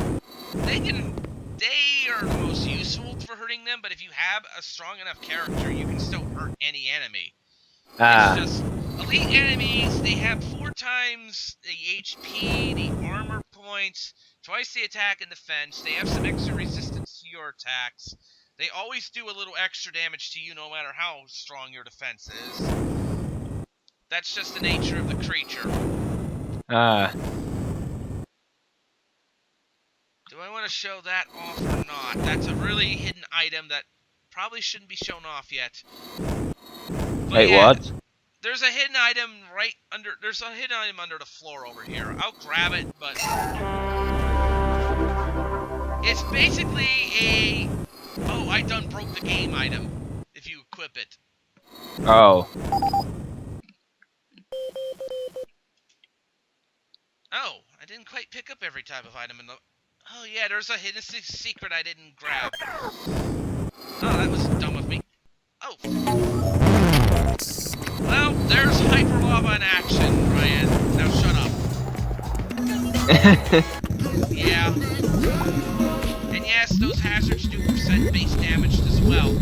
[SPEAKER 1] They are the most useful for hurting them, but if you have a strong enough character, you can still hurt any enemy. It's just, elite enemies, they have 4 times the HP, the armor points, twice the attack and defense, they have some extra resistance to your attacks, they always do a little extra damage to you no matter how strong your defense is. That's just the nature of the creature. Do I want to show that off or not? That's a really hidden item that probably shouldn't be shown off yet. But
[SPEAKER 2] Wait,
[SPEAKER 1] yeah,
[SPEAKER 2] what?
[SPEAKER 1] There's a hidden item there's a hidden item under the floor over here. I'll grab it, but it's basically a I done broke the game item if you equip it.
[SPEAKER 2] Oh.
[SPEAKER 1] Oh, I didn't quite pick up every type of item in the... Oh yeah, there's a hidden secret I didn't grab. Oh, that was dumb of me. Oh. Well, there's Hyper Lava in action, Ryan. Now shut up. Yeah. And yes, those hazards do % base damage as well.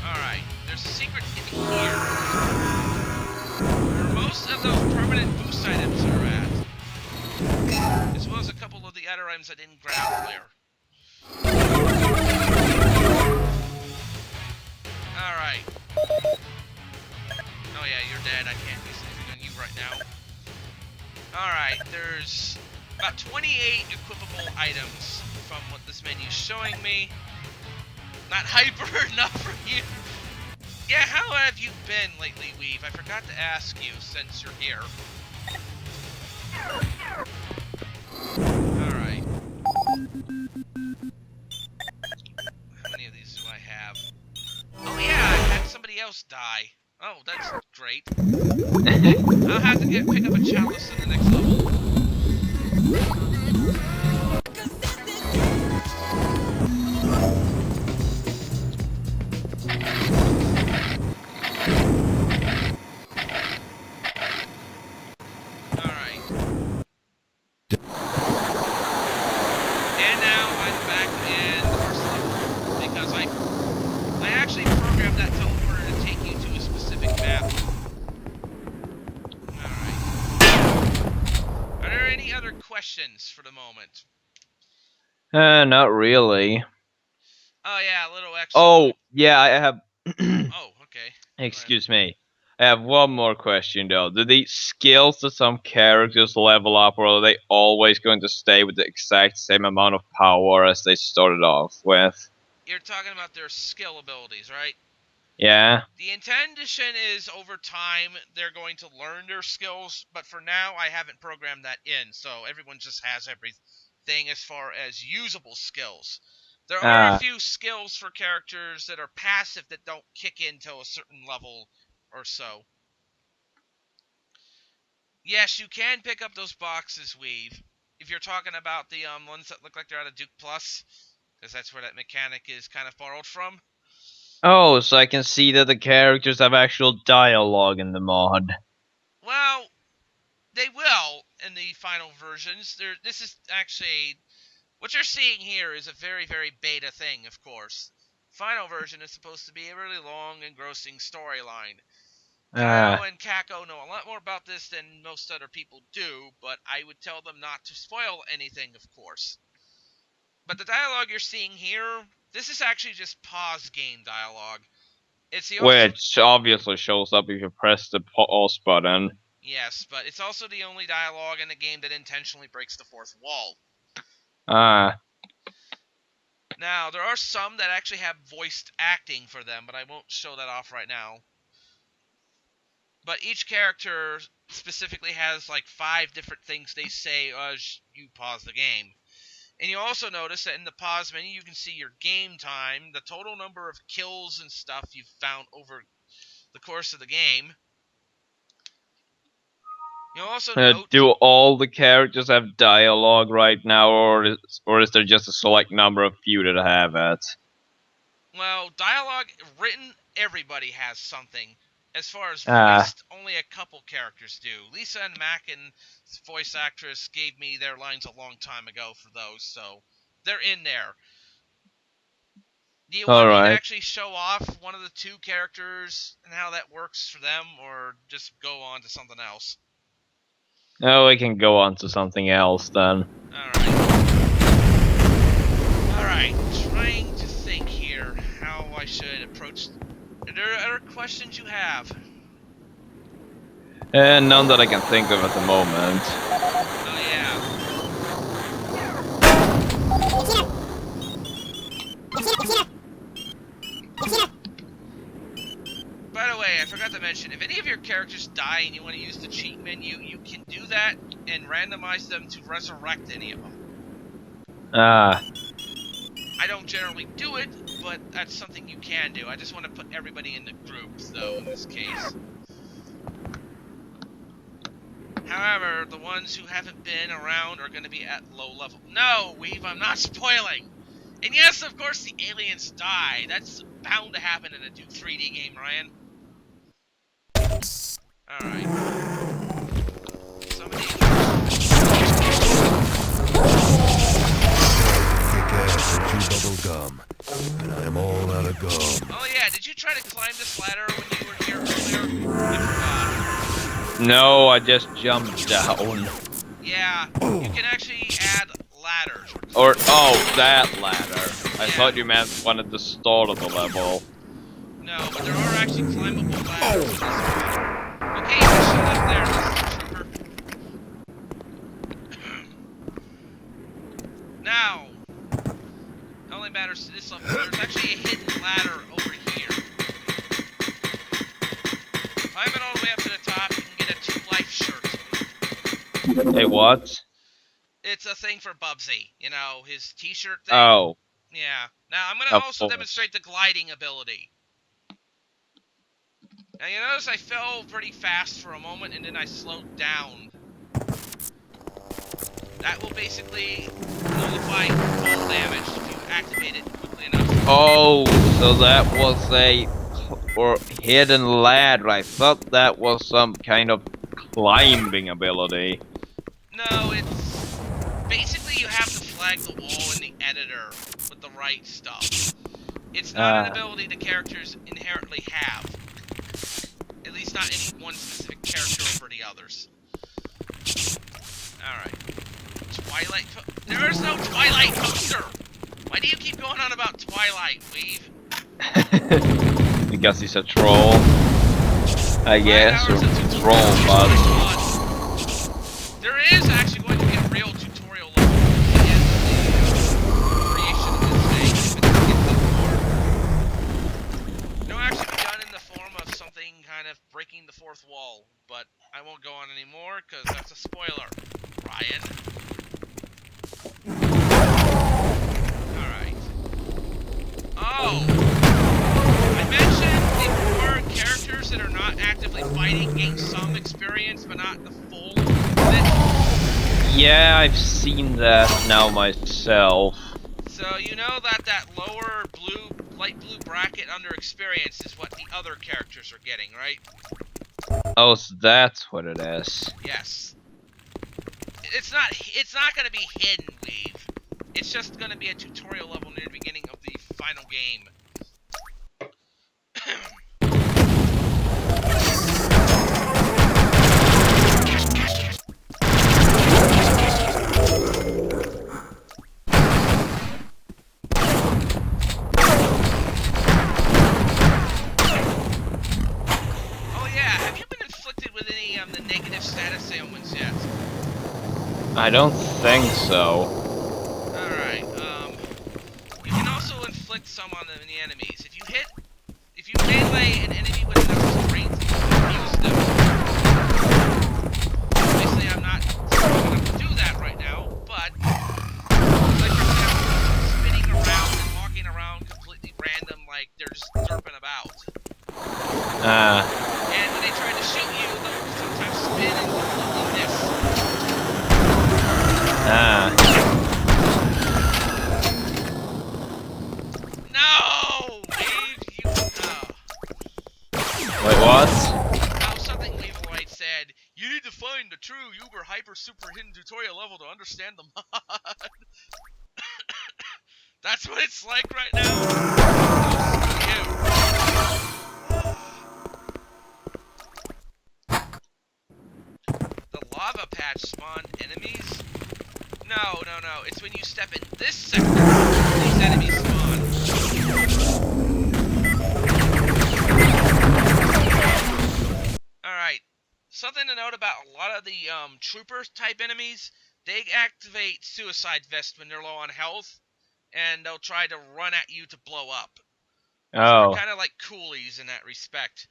[SPEAKER 1] Alright, there's a secret in here. Where most of those permanent boost items are at. As well as a couple of the other items I didn't grab earlier. Alright. Oh yeah, you're dead. I can't use anything on you right now. Alright, there's about 28 equipable items from what this menu's showing me. Not hyper enough for you. Yeah, how have you been lately, Weave? I forgot to ask you since you're here. Alright. How many of these do I have? Oh yeah, I had somebody else die. Oh, that's great. I'll have to pick up a chalice in the next level. Alright. any other questions for the moment?
[SPEAKER 2] Not really.
[SPEAKER 1] Oh yeah, a little extra.
[SPEAKER 2] Oh, yeah, I have.
[SPEAKER 1] Oh, okay. Go ahead.
[SPEAKER 2] Excuse me. I have one more question though. Do the skills that some characters level up, or are they always going to stay with the exact same amount of power as they started off with?
[SPEAKER 1] You're talking about their skill abilities, right?
[SPEAKER 2] Yeah.
[SPEAKER 1] The intention is over time they're going to learn their skills, but for now I haven't programmed that in, so everyone just has everything as far as usable skills. There are a
[SPEAKER 2] Ah.
[SPEAKER 1] few skills for characters that are passive that don't kick in till a certain level or so. Yes, you can pick up those boxes, Weave. If you're talking about the ones that look like they're out of Duke Plus, because that's where that mechanic is kind of borrowed from.
[SPEAKER 2] Oh, so I can see that the characters have actual dialogue in the mod.
[SPEAKER 1] Well, they will in the final versions. This is actually what you're seeing here is a very, very beta thing, of course. Final version is supposed to be a really long, engrossing storyline.
[SPEAKER 2] Ah.
[SPEAKER 1] Kyle and Kako know a lot more about this than most other people do, but I would tell them not to spoil anything, of course. But the dialogue you're seeing here, this is actually just pause game dialogue. It's the also
[SPEAKER 2] Which obviously shows up if you press the pause button.
[SPEAKER 1] yes, but it's also the only dialogue in the game that intentionally breaks the fourth wall.
[SPEAKER 2] Ah.
[SPEAKER 1] Now, there are some that actually have voiced acting for them, but I won't show that off right now. But each character specifically has like 5 different things they say as you pause the game. And you also notice that in the pause menu, you can see your game time, the total number of kills and stuff you've found over the course of the game. You'll also note...
[SPEAKER 2] Do all the characters have dialogue right now, or is there just a select number of few that have it?
[SPEAKER 1] Well, dialogue written, everybody has something. As far as
[SPEAKER 2] Ah.
[SPEAKER 1] voiced, only a couple characters do. Lisa and Mackin's voice actress gave me their lines a long time ago for those, so they're in there. Do you want me to
[SPEAKER 2] Alright.
[SPEAKER 1] actually show off one of the 2 characters and how that works for them, or just go on to something else?
[SPEAKER 2] Oh, we can go on to something else then.
[SPEAKER 1] Alright, trying to think here how I should approach... Are there other questions you have?
[SPEAKER 2] None that I can think of at the moment.
[SPEAKER 1] Oh yeah. By the way, I forgot to mention, if any of your characters die and you want to use the cheat menu, you can do that and randomize them to resurrect any of them.
[SPEAKER 2] Ah.
[SPEAKER 1] I don't generally do it, but that's something you can do. I just want to put everybody in the groups, though, in this case. However, the ones who haven't been around are going to be at low level. No, Weave, I'm not spoiling! And yes, of course, the aliens die. That's bound to happen in a Duke 3D game, Ryan. Alright. Somebody...
[SPEAKER 3] Bubble gum, and I'm all out of gum.
[SPEAKER 1] Oh yeah, did you try to climb this ladder when you were here earlier? I forgot.
[SPEAKER 2] No, I just jumped down.
[SPEAKER 1] Yeah, you can actually add ladders.
[SPEAKER 2] Or, oh, that ladder. I thought you meant one at the start of the level.
[SPEAKER 1] No, but there are actually climbable ladders. Okay, you can show up there, Mr. Trooper. Now, it only matters to this level. There's actually a hidden ladder over here. Climb it all the way up to the top, you can get a 2 life shirt.
[SPEAKER 2] Hey, what?
[SPEAKER 1] It's a thing for Bubsy, you know, his t-shirt thing.
[SPEAKER 2] Oh.
[SPEAKER 1] Yeah. Now, I'm going
[SPEAKER 2] Of
[SPEAKER 1] to also
[SPEAKER 2] course.
[SPEAKER 1] demonstrate the gliding ability. Now, you notice I fell pretty fast for a moment, and then I slowed down. That will basically nullify fall damage if you activate it quickly enough.
[SPEAKER 2] Oh, so that was a hidden ladder. I thought that was some kind of climbing ability.
[SPEAKER 1] No, it's... Basically, you have to flag the wall in the editor with the right stuff. It's not an ability the characters inherently have. At least not any one specific character over the others. Alright. Twilight there is no Twilight poster! Why do you keep going on about Twilight, Weave?
[SPEAKER 2] Because he's a troll. I guess, or troll, but...
[SPEAKER 1] There is actually going to be a real tutorial level in the creation of this thing. It'll actually be done in the form of something kind of breaking the fourth wall, but I won't go on anymore because that's a spoiler. Ryan. Alright. Oh! I mentioned before characters that are not actively fighting gain some experience, but not the full.
[SPEAKER 2] Yeah, I've seen that now myself.
[SPEAKER 1] So you know that lower light blue bracket under experience is what the other characters are getting, right?
[SPEAKER 2] Oh, so that's what it is.
[SPEAKER 1] Yes. It's not going to be hidden, Weave. It's just going to be a tutorial level near the beginning of the final game. The negative status ailments yet?
[SPEAKER 2] I don't think so.
[SPEAKER 1] Alright, you can also inflict some on the enemies. If you melee an enemy with enough strength, you can use them. Obviously, I'm not strong enough to do that right now, but like for example, spinning around and walking around completely random, like they're just derping about. And when they try to shoot you, they'll sometimes spin and completely miss. No! Weave, you...
[SPEAKER 2] Wait, what?
[SPEAKER 1] Oh, something Weave White said. You need to find the true Uber Hyper Super Hidden Tutorial level to understand the mod. That's what it's like right now? The lava patch spawned enemies? No. It's when you step in this sector, these enemies spawn. Alright. Something to note about a lot of the trooper type enemies, they activate suicide vest when they're low on health, and they'll try to run at you to blow up.
[SPEAKER 2] Oh.
[SPEAKER 1] So they're kind of like coolies in that respect.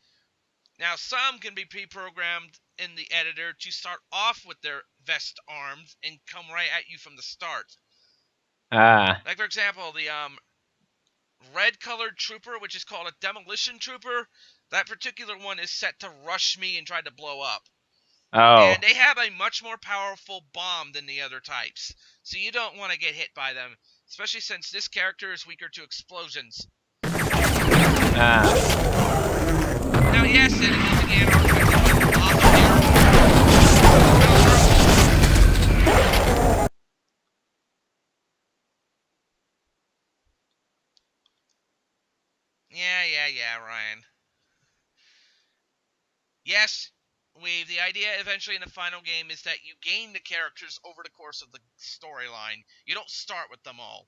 [SPEAKER 1] Now, some can be pre-programmed in the editor to start off with their vest armed and come right at you from the start. Like, for example, the red-colored trooper, which is called a demolition trooper, that particular one is set to rush me and try to blow up.
[SPEAKER 2] Oh.
[SPEAKER 1] And they have a much more powerful bomb than the other types, so you don't want to get hit by them, especially since this character is weaker to explosions. Now, yes, enemies again are affected by the lava here. Yeah, Ryan. Yes, the idea eventually in the final game is that you gain the characters over the course of the storyline. You don't start with them all.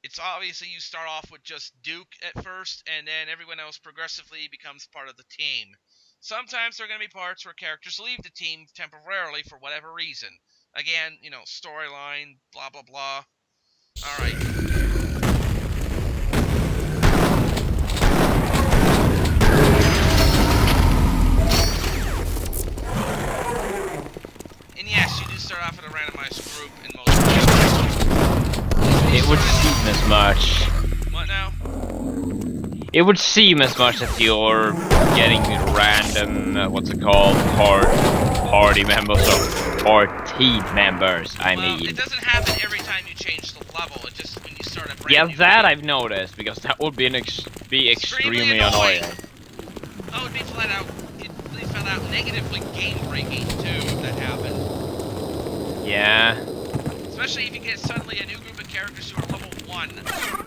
[SPEAKER 1] It's obviously you start off with just Duke at first, and then everyone else progressively becomes part of the team. Sometimes there are going to be parts where characters leave the team temporarily for whatever reason. Again, storyline, blah, blah, blah. Alright. And yes, you do start off with a randomized group in most cases.
[SPEAKER 2] It would seem as much.
[SPEAKER 1] What now?
[SPEAKER 2] It would seem as much as you're getting random, what's it called, party members or team members, I mean.
[SPEAKER 1] It doesn't happen every time you change the level, it's just when you start a brand
[SPEAKER 2] Yeah,
[SPEAKER 1] new
[SPEAKER 2] that
[SPEAKER 1] game.
[SPEAKER 2] I've noticed, because that would be extremely annoying.
[SPEAKER 1] Oh, it'd be flat out negatively game-breaking, too, if that happened.
[SPEAKER 2] Yeah.
[SPEAKER 1] Especially if you get suddenly a new group of characters who are level 1.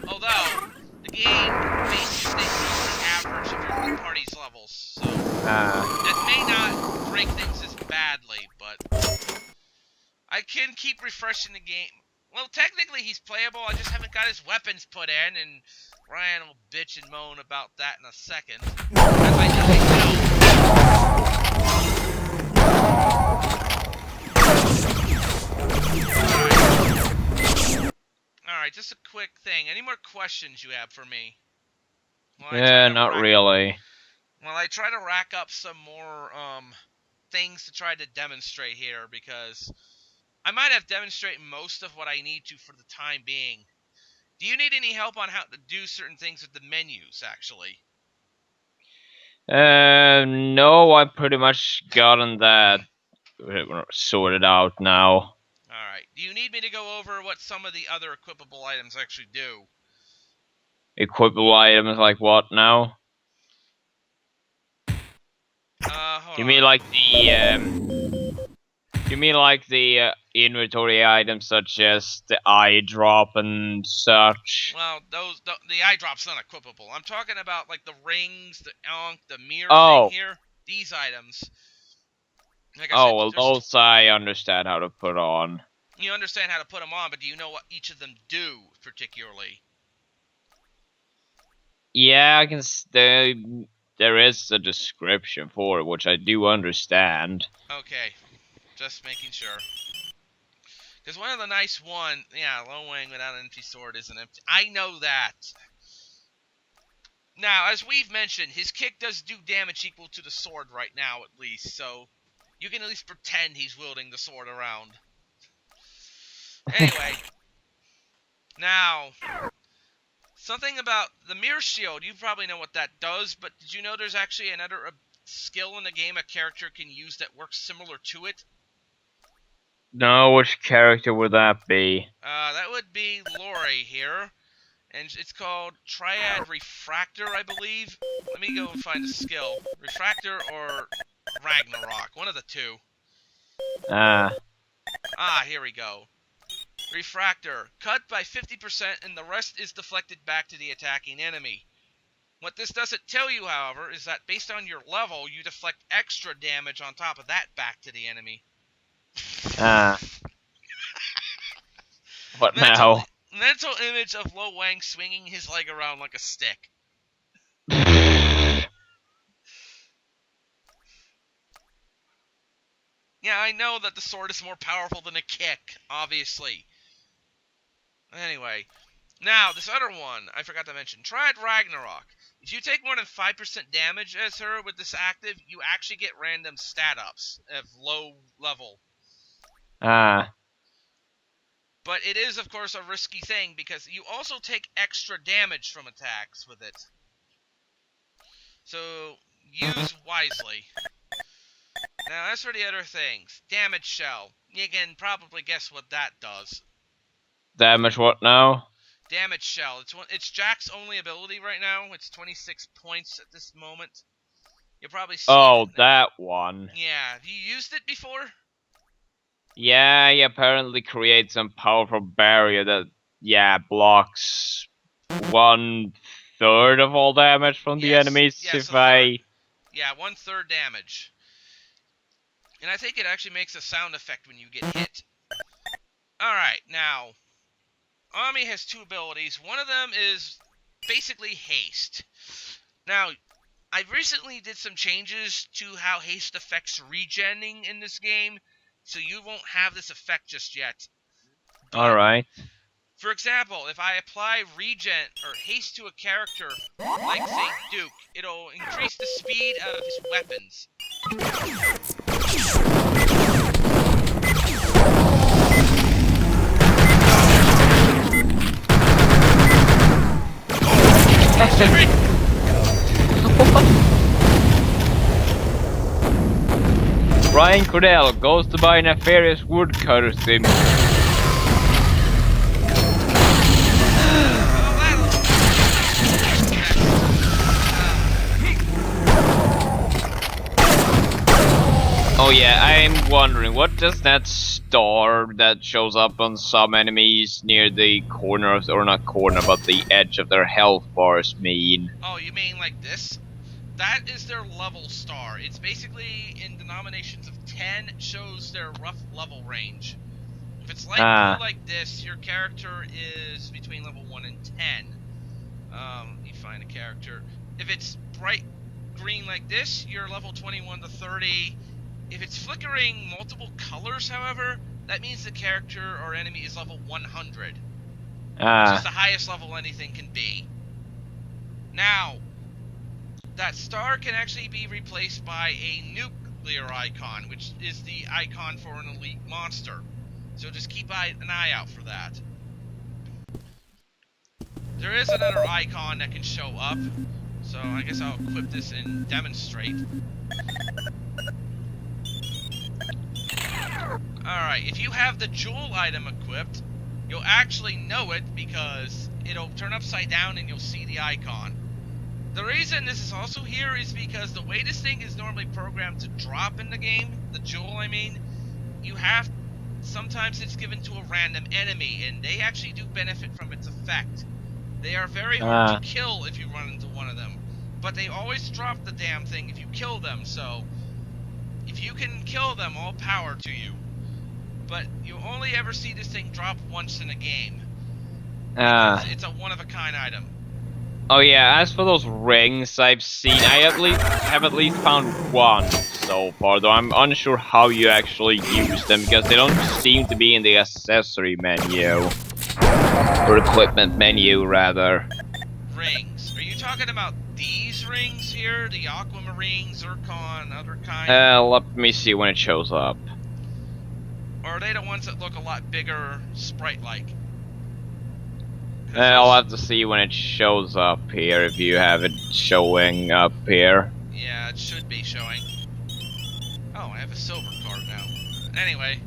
[SPEAKER 1] Although, the game bases things on the average of your party's levels, so that may not break things as badly, but I can keep refreshing the game. Well, technically he's playable. I just haven't got his weapons put in, and Ryan will bitch and moan about that in a second. As I know. Alright, just a quick thing. Any more questions you have for me?
[SPEAKER 2] Yeah, not really.
[SPEAKER 1] Well, I try to rack up some more things to try to demonstrate here, because I might have demonstrated most of what I need to for the time being. Do you need any help on how to do certain things with the menus, actually?
[SPEAKER 2] No, I pretty much gotten that sorted out now.
[SPEAKER 1] Alright. Do you need me to go over what some of the other equipable items actually do?
[SPEAKER 2] Equipable items like what now?
[SPEAKER 1] Hold
[SPEAKER 2] You
[SPEAKER 1] on.
[SPEAKER 2] mean like the inventory items such as the eye drop and such?
[SPEAKER 1] Well, the eye drop's not equipable. I'm talking about like the rings, the ankh, the mirror
[SPEAKER 2] Oh.
[SPEAKER 1] thing here. These items. Like I said,
[SPEAKER 2] Oh, well, those I understand how to put on.
[SPEAKER 1] you understand how to put them on, but do you know what each of them do particularly?
[SPEAKER 2] Yeah, I can. There is a description for it, which I do understand.
[SPEAKER 1] Okay, just making sure. Because one of the nice yeah, low wing without an empty sword is an empty. I know that. Now, as we've mentioned, his kick does do damage equal to the sword right now, at least, so you can at least pretend he's wielding the sword around. Anyway, now, something about the mirror shield. You probably know what that does, but did you know there's actually another skill in the game a character can use that works similar to it?
[SPEAKER 2] No, which character would that be?
[SPEAKER 1] That would be Lori here. And it's called Triad Refractor, I believe. Let me go and find the skill. Refractor or Ragnarok. One of the two. Ah, here we go. Refractor. Cut by 50% and the rest is deflected back to the attacking enemy. What this doesn't tell you, however, is that based on your level, you deflect extra damage on top of that back to the enemy.
[SPEAKER 2] What now?
[SPEAKER 1] Mental image of Lo Wang swinging his leg around like a stick. Yeah, I know that the sword is more powerful than a kick, obviously. Anyway, now, this other one, I forgot to mention. Triad Ragnarok. If you take more than 5% damage as her with this active, you actually get random stat ups of low level. But it is, of course, a risky thing, because you also take extra damage from attacks with it. So, use wisely. Now, as for the other things, Damage Shell. You can probably guess what that does.
[SPEAKER 2] Damage what now?
[SPEAKER 1] Damage Shell. It's Jack's only ability right now. It's 26 points at this moment. You'll probably see
[SPEAKER 2] Oh, that one.
[SPEAKER 1] Yeah. Have you used it before?
[SPEAKER 2] Yeah, he apparently creates some powerful barrier that, blocks 1/3 of all damage from the enemies.
[SPEAKER 1] Yes,
[SPEAKER 2] Yeah,
[SPEAKER 1] 1/3 damage. And I think it actually makes a sound effect when you get hit. Alright, now, Ami has two abilities. One of them is basically haste. Now, I recently did some changes to how haste affects regenning in this game, so you won't have this effect just yet.
[SPEAKER 2] Alright.
[SPEAKER 1] For example, if I apply regen or haste to a character, like say Duke, it'll increase the speed of his weapons.
[SPEAKER 2] Ryan Cordell goes to buy Nefarious woodcutter sim. Oh yeah, I'm wondering, what does that star that shows up on some enemies near the corner of, or not corner, but the edge of their health bars mean?
[SPEAKER 1] Oh, you mean like this? That is their level star. It's basically in denominations of 10, shows their rough level range. If it's light blue like this, your character is between level 1 and 10. You find a character. If it's bright green like this, you're level 21 to 30. If it's flickering multiple colors, however, that means the character or enemy is level 100. Which is the highest level anything can be. Now, that star can actually be replaced by a nuclear icon, which is the icon for an elite monster. So just keep an eye out for that. There is another icon that can show up, so I guess I'll equip this and demonstrate. Alright, if you have the jewel item equipped, you'll actually know it because it'll turn upside down and you'll see the icon. The reason this is also here is because the way this thing is normally programmed to drop in the game, the jewel I mean, sometimes it's given to a random enemy, and they actually do benefit from its effect. They are very hard to kill if you run into one of them, but they always drop the damn thing if you kill them, so if you can kill them, all power to you. But you only ever see this thing drop once in a game. It's a one-of-a-kind item.
[SPEAKER 2] Oh yeah, as for those rings I've seen, I have at least found one so far, though I'm unsure how you actually use them, because they don't seem to be in the accessory menu. Or equipment menu, rather.
[SPEAKER 1] Rings. Are you talking about these rings here? The aquamarine, zircon, other kind?
[SPEAKER 2] Let me see when it shows up.
[SPEAKER 1] Or are they the ones that look a lot bigger, sprite-like?
[SPEAKER 2] I'll have to see when it shows up here, if you have it showing up here.
[SPEAKER 1] Yeah, it should be showing. Oh, I have a silver card now. Anyway.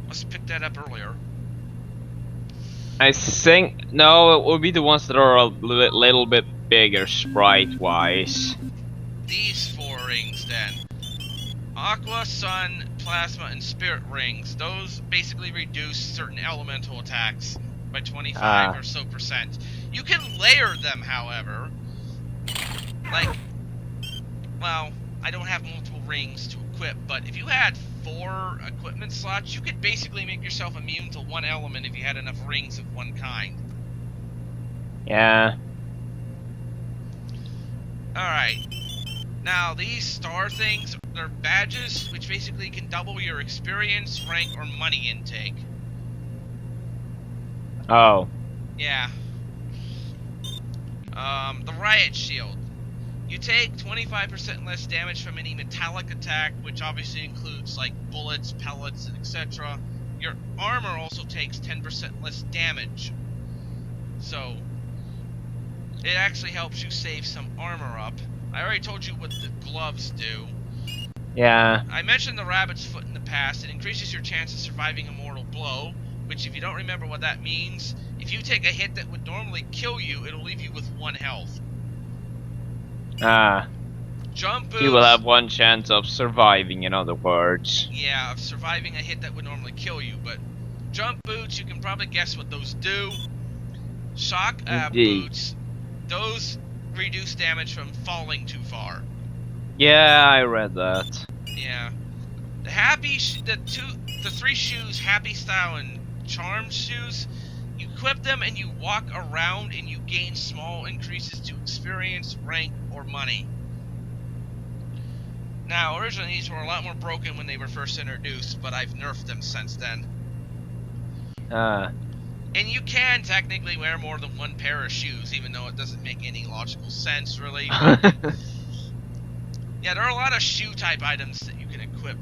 [SPEAKER 1] Must have picked that up earlier.
[SPEAKER 2] I think... no, it would be the ones that are a little bit bigger, sprite-wise.
[SPEAKER 1] These 4 rings, then. Aqua, Sun, Plasma, and Spirit rings. Those basically reduce certain elemental attacks by 25 or so %. You can layer them, however. Like, well, I don't have multiple rings to equip, but if you had 4 equipment slots, you could basically make yourself immune to one element if you had enough rings of one kind.
[SPEAKER 2] Yeah.
[SPEAKER 1] Alright. Now, these star things, they're badges, which basically can double your experience, rank, or money intake.
[SPEAKER 2] Oh.
[SPEAKER 1] Yeah. The Riot Shield. You take 25% less damage from any metallic attack, which obviously includes, like, bullets, pellets, and etc. Your armor also takes 10% less damage. So, it actually helps you save some armor up. I already told you what the gloves do.
[SPEAKER 2] Yeah.
[SPEAKER 1] I mentioned the rabbit's foot in the past. It increases your chance of surviving a mortal blow, which, if you don't remember what that means, if you take a hit that would normally kill you, it'll leave you with 1 health. Jump boots.
[SPEAKER 2] You will have 1 chance of surviving, in other words.
[SPEAKER 1] Yeah, of surviving a hit that would normally kill you, but jump boots, you can probably guess what those do. Shock boots, those reduce damage from falling too far.
[SPEAKER 2] Yeah, I read that.
[SPEAKER 1] Yeah. The 3 shoes, Happy Style and Charmed shoes, you equip them and you walk around and you gain small increases to experience, rank, or money. Now, originally these were a lot more broken when they were first introduced, but I've nerfed them since then. And you can technically wear more than 1 pair of shoes, even though it doesn't make any logical sense, really. Yeah, there are a lot of shoe-type items that you can equip.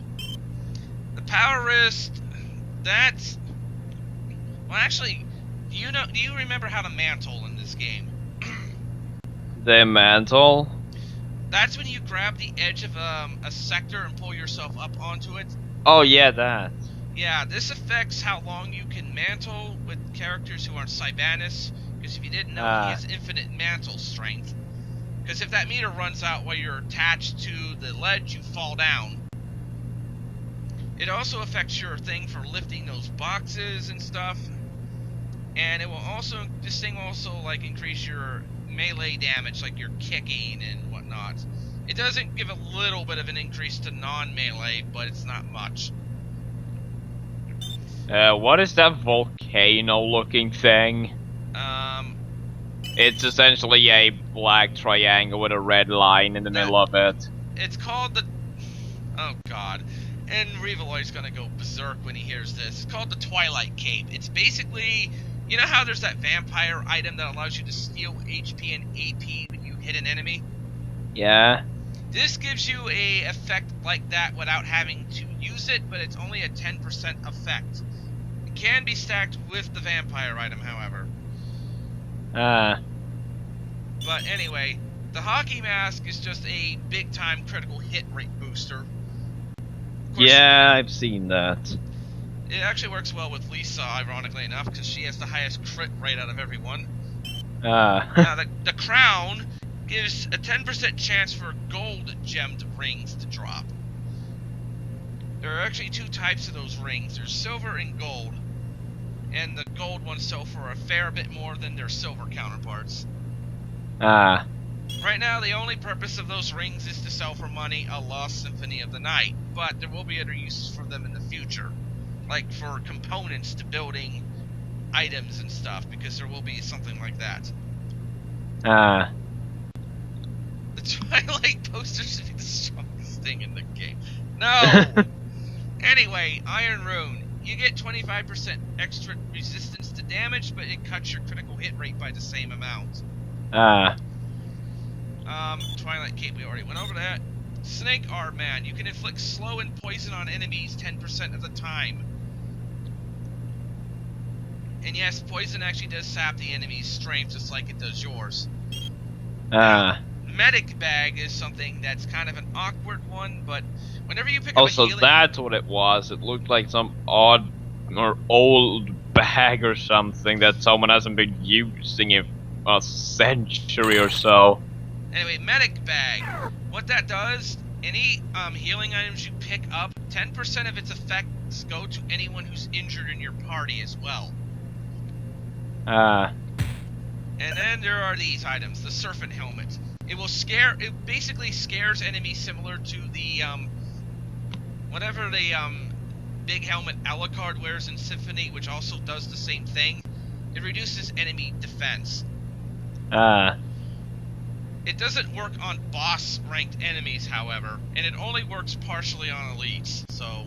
[SPEAKER 1] The Power Wrist, that's... well, actually, do you remember how to mantle in this game?
[SPEAKER 2] The mantle?
[SPEAKER 1] That's when you grab the edge of a sector and pull yourself up onto it.
[SPEAKER 2] Oh yeah, that.
[SPEAKER 1] Yeah, this affects how long you can mantle with characters who aren't Sylvanas, because if you didn't know, he has infinite mantle strength. Because if that meter runs out while you're attached to the ledge, you fall down. It also affects your thing for lifting those boxes and stuff. And it will also, this thing will also like increase your melee damage, like your kicking and whatnot. It doesn't give a little bit of an increase to non-melee, but it's not much.
[SPEAKER 2] What is that volcano-looking thing? It's essentially a black triangle with a red line in the middle of it.
[SPEAKER 1] It's called the... Oh god. And Reveloid's gonna go berserk when he hears this. It's called the Twilight Cape. It's basically... You know how there's that vampire item that allows you to steal HP and AP when you hit an enemy?
[SPEAKER 2] Yeah.
[SPEAKER 1] This gives you a effect like that without having to use it, but it's only a 10% effect. It can be stacked with the vampire item, however. But anyway, the hockey mask is just a big-time critical hit rate booster. Course,
[SPEAKER 2] yeah, I've seen that.
[SPEAKER 1] It actually works well with Lisa, ironically enough, because she has the highest crit rate out of everyone. Now, the crown gives a 10% chance for gold gemmed rings to drop. There are actually two types of those rings. There's silver and gold. And the gold ones sell for a fair bit more than their silver counterparts. Right now, the only purpose of those rings is to sell for money, a Lost Symphony of the Night. But there will be other uses for them in the future. Like for components to building items and stuff, because there will be something like that. The Twilight poster should be the strongest thing in the game. No! Anyway, Iron Rune. You get 25% extra resistance to damage, but it cuts your critical hit rate by the same amount. Twilight Cape, we already went over that. Snake Arm Man. You can inflict slow and poison on enemies 10% of the time. And yes, poison actually does sap the enemy's strength just like it does yours. Medic Bag is something that's kind of an awkward one, but whenever you pick up a healing...
[SPEAKER 2] that's what it was. It looked like some odd or old bag or something that someone hasn't been using in a century or so.
[SPEAKER 1] Anyway, Medic Bag. What that does, any healing items you pick up, 10% of its effects go to anyone who's injured in your party as well. And then there are these items, the Serpent Helmet. It basically scares enemies similar to the, whatever the, big helmet Alucard wears in Symphony, which also does the same thing. It reduces enemy defense. It doesn't work on boss-ranked enemies, however, and it only works partially on elites, so...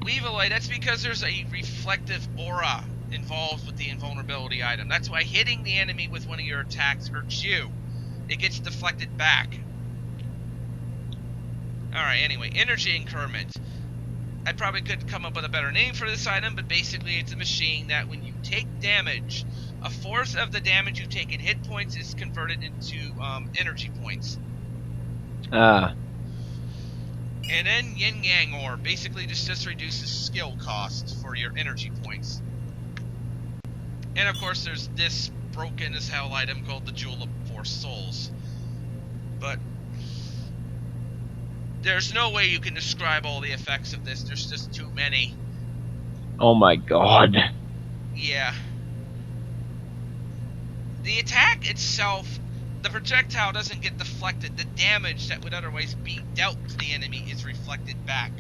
[SPEAKER 1] Weaveloid, that's because there's a reflective aura involved with the invulnerability item. That's why hitting the enemy with one of your attacks hurts you. It gets deflected back. Alright, anyway, Energy Increment. I probably could come up with a better name for this item, but basically it's a machine that when you take damage, a fourth of the damage you take in hit points is converted into energy points. And then Yin Yang Ore basically just reduces skill costs for your energy points. And of course there's this broken as hell item called the Jewel of Four Souls. But there's no way you can describe all the effects of this, there's just too many.
[SPEAKER 2] Oh my god.
[SPEAKER 1] Yeah. The attack itself, the projectile doesn't get deflected. The damage that would otherwise be dealt to the enemy is reflected back.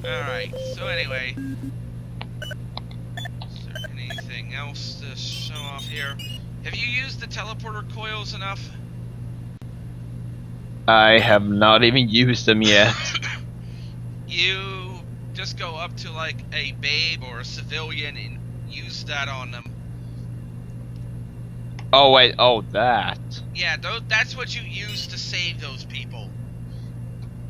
[SPEAKER 1] Alright, so anyway. Is there anything else to show off here? Have you used the teleporter coils enough?
[SPEAKER 2] I have not even used them yet.
[SPEAKER 1] You just go up to like a babe or a civilian and use that on them.
[SPEAKER 2] Oh wait, oh that.
[SPEAKER 1] Yeah, that's what you use to save those people.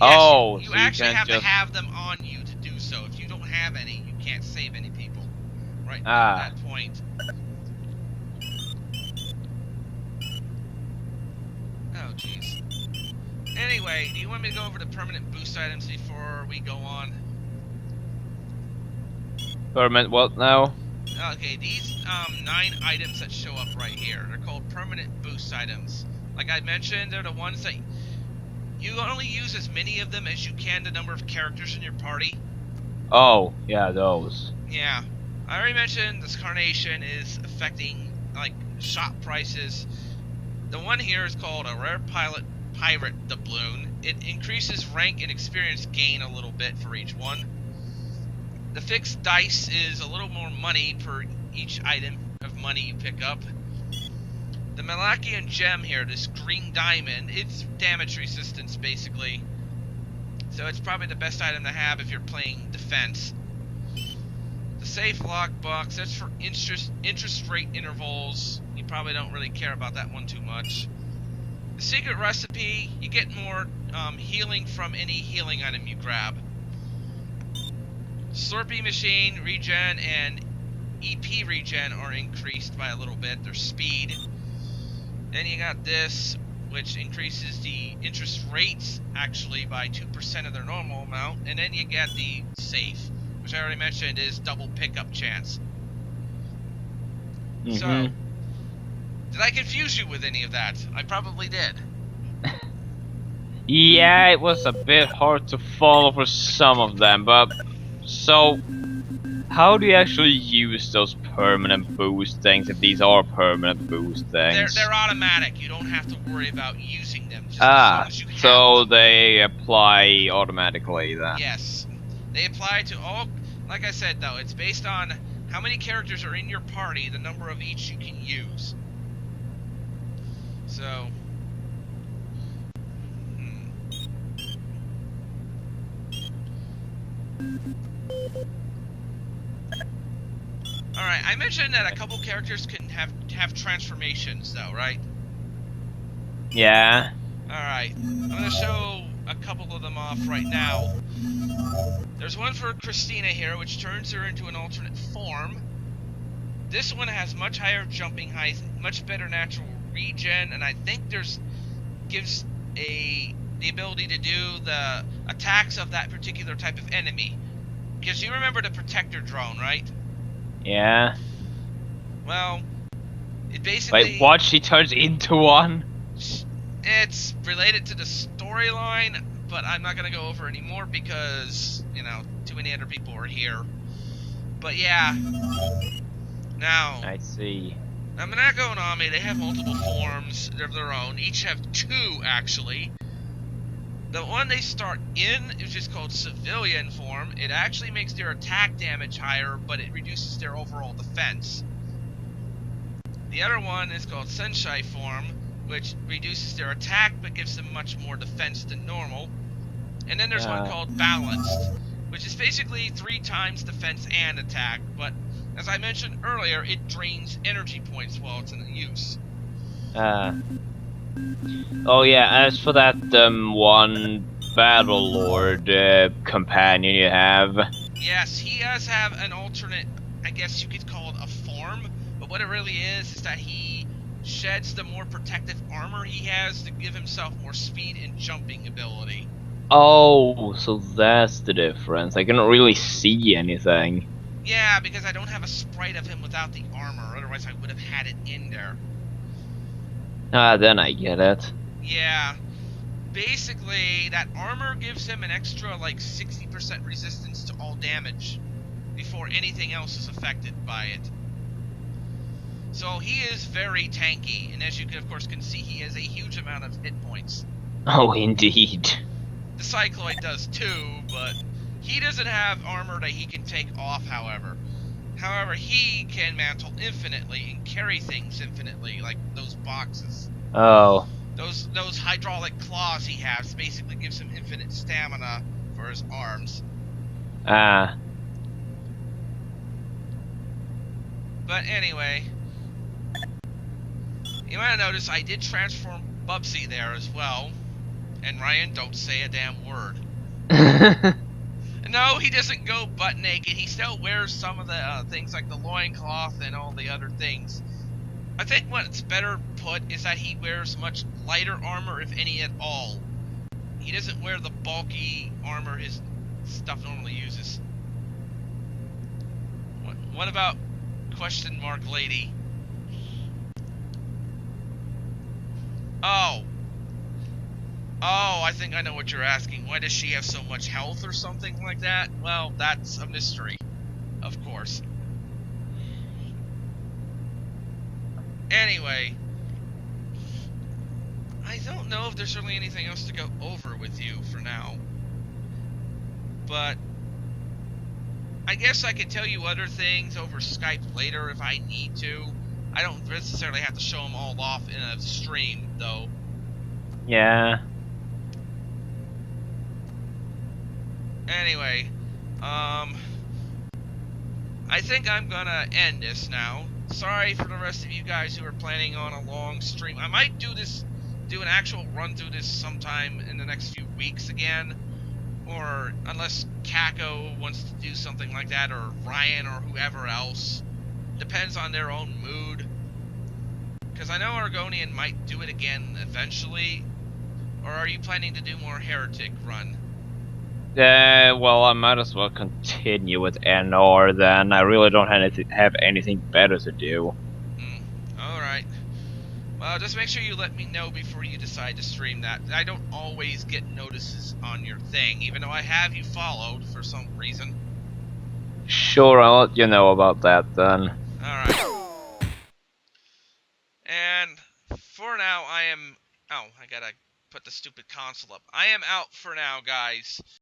[SPEAKER 1] Yes,
[SPEAKER 2] oh,
[SPEAKER 1] you
[SPEAKER 2] so
[SPEAKER 1] actually
[SPEAKER 2] you
[SPEAKER 1] have
[SPEAKER 2] just...
[SPEAKER 1] to have them on you to do so. If you don't have any, you can't save any people. Right at that point. Oh jeez. Anyway, do you want me to go over the permanent boost items before we go on?
[SPEAKER 2] Permanent what now?
[SPEAKER 1] Okay, these 9 items that show up right here, they're called permanent boost items. Like I mentioned, they're the ones that you only use as many of them as you can the number of characters in your party.
[SPEAKER 2] Oh, yeah, those.
[SPEAKER 1] Yeah. I already mentioned this carnation is affecting like shop prices. The one here is called a rare pirate doubloon. It increases rank and experience gain a little bit for each one. The fixed dice is a little more money per each item of money you pick up. The Malachian gem here, this green diamond, it's damage resistance basically. So it's probably the best item to have if you're playing defense. The safe lockbox, that's for interest rate intervals. You probably don't really care about that one too much. The secret recipe, you get more healing from any healing item you grab. Slurpee machine, regen, and EP regen are increased by a little bit, their speed. Then you got this, which increases the interest rates actually by 2% of their normal amount. And then you get the safe, which I already mentioned is double pickup chance. So, did I confuse you with any of that? I probably did.
[SPEAKER 2] Yeah, it was a bit hard to follow for some of them, but so how do you actually use those permanent boost things if these are permanent boost things?
[SPEAKER 1] They're automatic. You don't have to worry about using them, just as long as you have
[SPEAKER 2] so
[SPEAKER 1] them.
[SPEAKER 2] they apply automatically then.
[SPEAKER 1] Yes. They apply to all, like I said though, it's based on how many characters are in your party, the number of each you can use. So, Alright, I mentioned that a couple characters can have transformations though, right?
[SPEAKER 2] Yeah.
[SPEAKER 1] Alright, I'm gonna show a couple of them off right now. There's one for Christina here, which turns her into an alternate form. This one has much higher jumping height, much better natural regen, and I think gives the ability to do the attacks of that particular type of enemy. Because you remember the protector drone, right?
[SPEAKER 2] Yeah.
[SPEAKER 1] Well, it basically...
[SPEAKER 2] Wait, what? She turns into one?
[SPEAKER 1] It's related to the storyline, but I'm not going to go over anymore because, you know, too many other people are here. But yeah. Now...
[SPEAKER 2] I see.
[SPEAKER 1] Now, Monaco and Ami, they have multiple forms of their own. Each have two, actually. The one they start in is just called civilian form. It actually makes their attack damage higher, but it reduces their overall defense. The other one is called sunshine form, which reduces their attack, but gives them much more defense than normal. And then there's one called balanced, which is basically 3 times defense and attack, but as I mentioned earlier, it drains energy points while it's in use.
[SPEAKER 2] Oh yeah, as for that one Battle Lord companion you have.
[SPEAKER 1] Yes, he does have an alternate, I guess you could call it a form, but what it really is that he sheds the more protective armor he has to give himself more speed and jumping ability.
[SPEAKER 2] Oh, so that's the difference. I cannot really see anything.
[SPEAKER 1] Yeah, because I don't have a sprite of him without the armor, otherwise I would have had it in there.
[SPEAKER 2] Then I get it.
[SPEAKER 1] Yeah. Basically, that armor gives him an extra, like, 60% resistance to all damage before anything else is affected by it. So he is very tanky, and as you can, of course, can see, he has a huge amount of hit points.
[SPEAKER 2] Oh, indeed.
[SPEAKER 1] The Cycloid does too, but he doesn't have armor that he can take off, however. However, he can mantle infinitely and carry things infinitely, like those boxes.
[SPEAKER 2] Oh.
[SPEAKER 1] Those hydraulic claws he has basically gives him infinite stamina for his arms.
[SPEAKER 2] Ah.
[SPEAKER 1] But anyway, you might have noticed I did transform Bubsy there as well. And Ryan, don't say a damn word. No, he doesn't go butt naked. He still wears some of the things like the loincloth and all the other things. I think what's better put is that he wears much lighter armor, if any at all. He doesn't wear the bulky armor his stuff normally uses. What about question mark lady? Oh, I think I know what you're asking. Why does she have so much health or something like that? Well, that's a mystery, of course. Anyway, I don't know if there's really anything else to go over with you for now. But I guess I could tell you other things over Skype later if I need to. I don't necessarily have to show them all off in a stream, though.
[SPEAKER 2] Yeah.
[SPEAKER 1] Anyway, I think I'm gonna end this now. Sorry for the rest of you guys who are planning on a long stream. I might do an actual run through this sometime in the next few weeks again. Or unless Kako wants to do something like that, or Ryan, or whoever else. Depends on their own mood. Because I know Argonian might do it again eventually. Or are you planning to do more Heretic run?
[SPEAKER 2] Well, I might as well continue with NR then. I really don't have anything better to do.
[SPEAKER 1] Alright. Well, just make sure you let me know before you decide to stream that. I don't always get notices on your thing, even though I have you followed for some reason.
[SPEAKER 2] Sure, I'll let you know about that then.
[SPEAKER 1] Alright. And for now, I am... Oh, I gotta put the stupid console up. I am out for now, guys.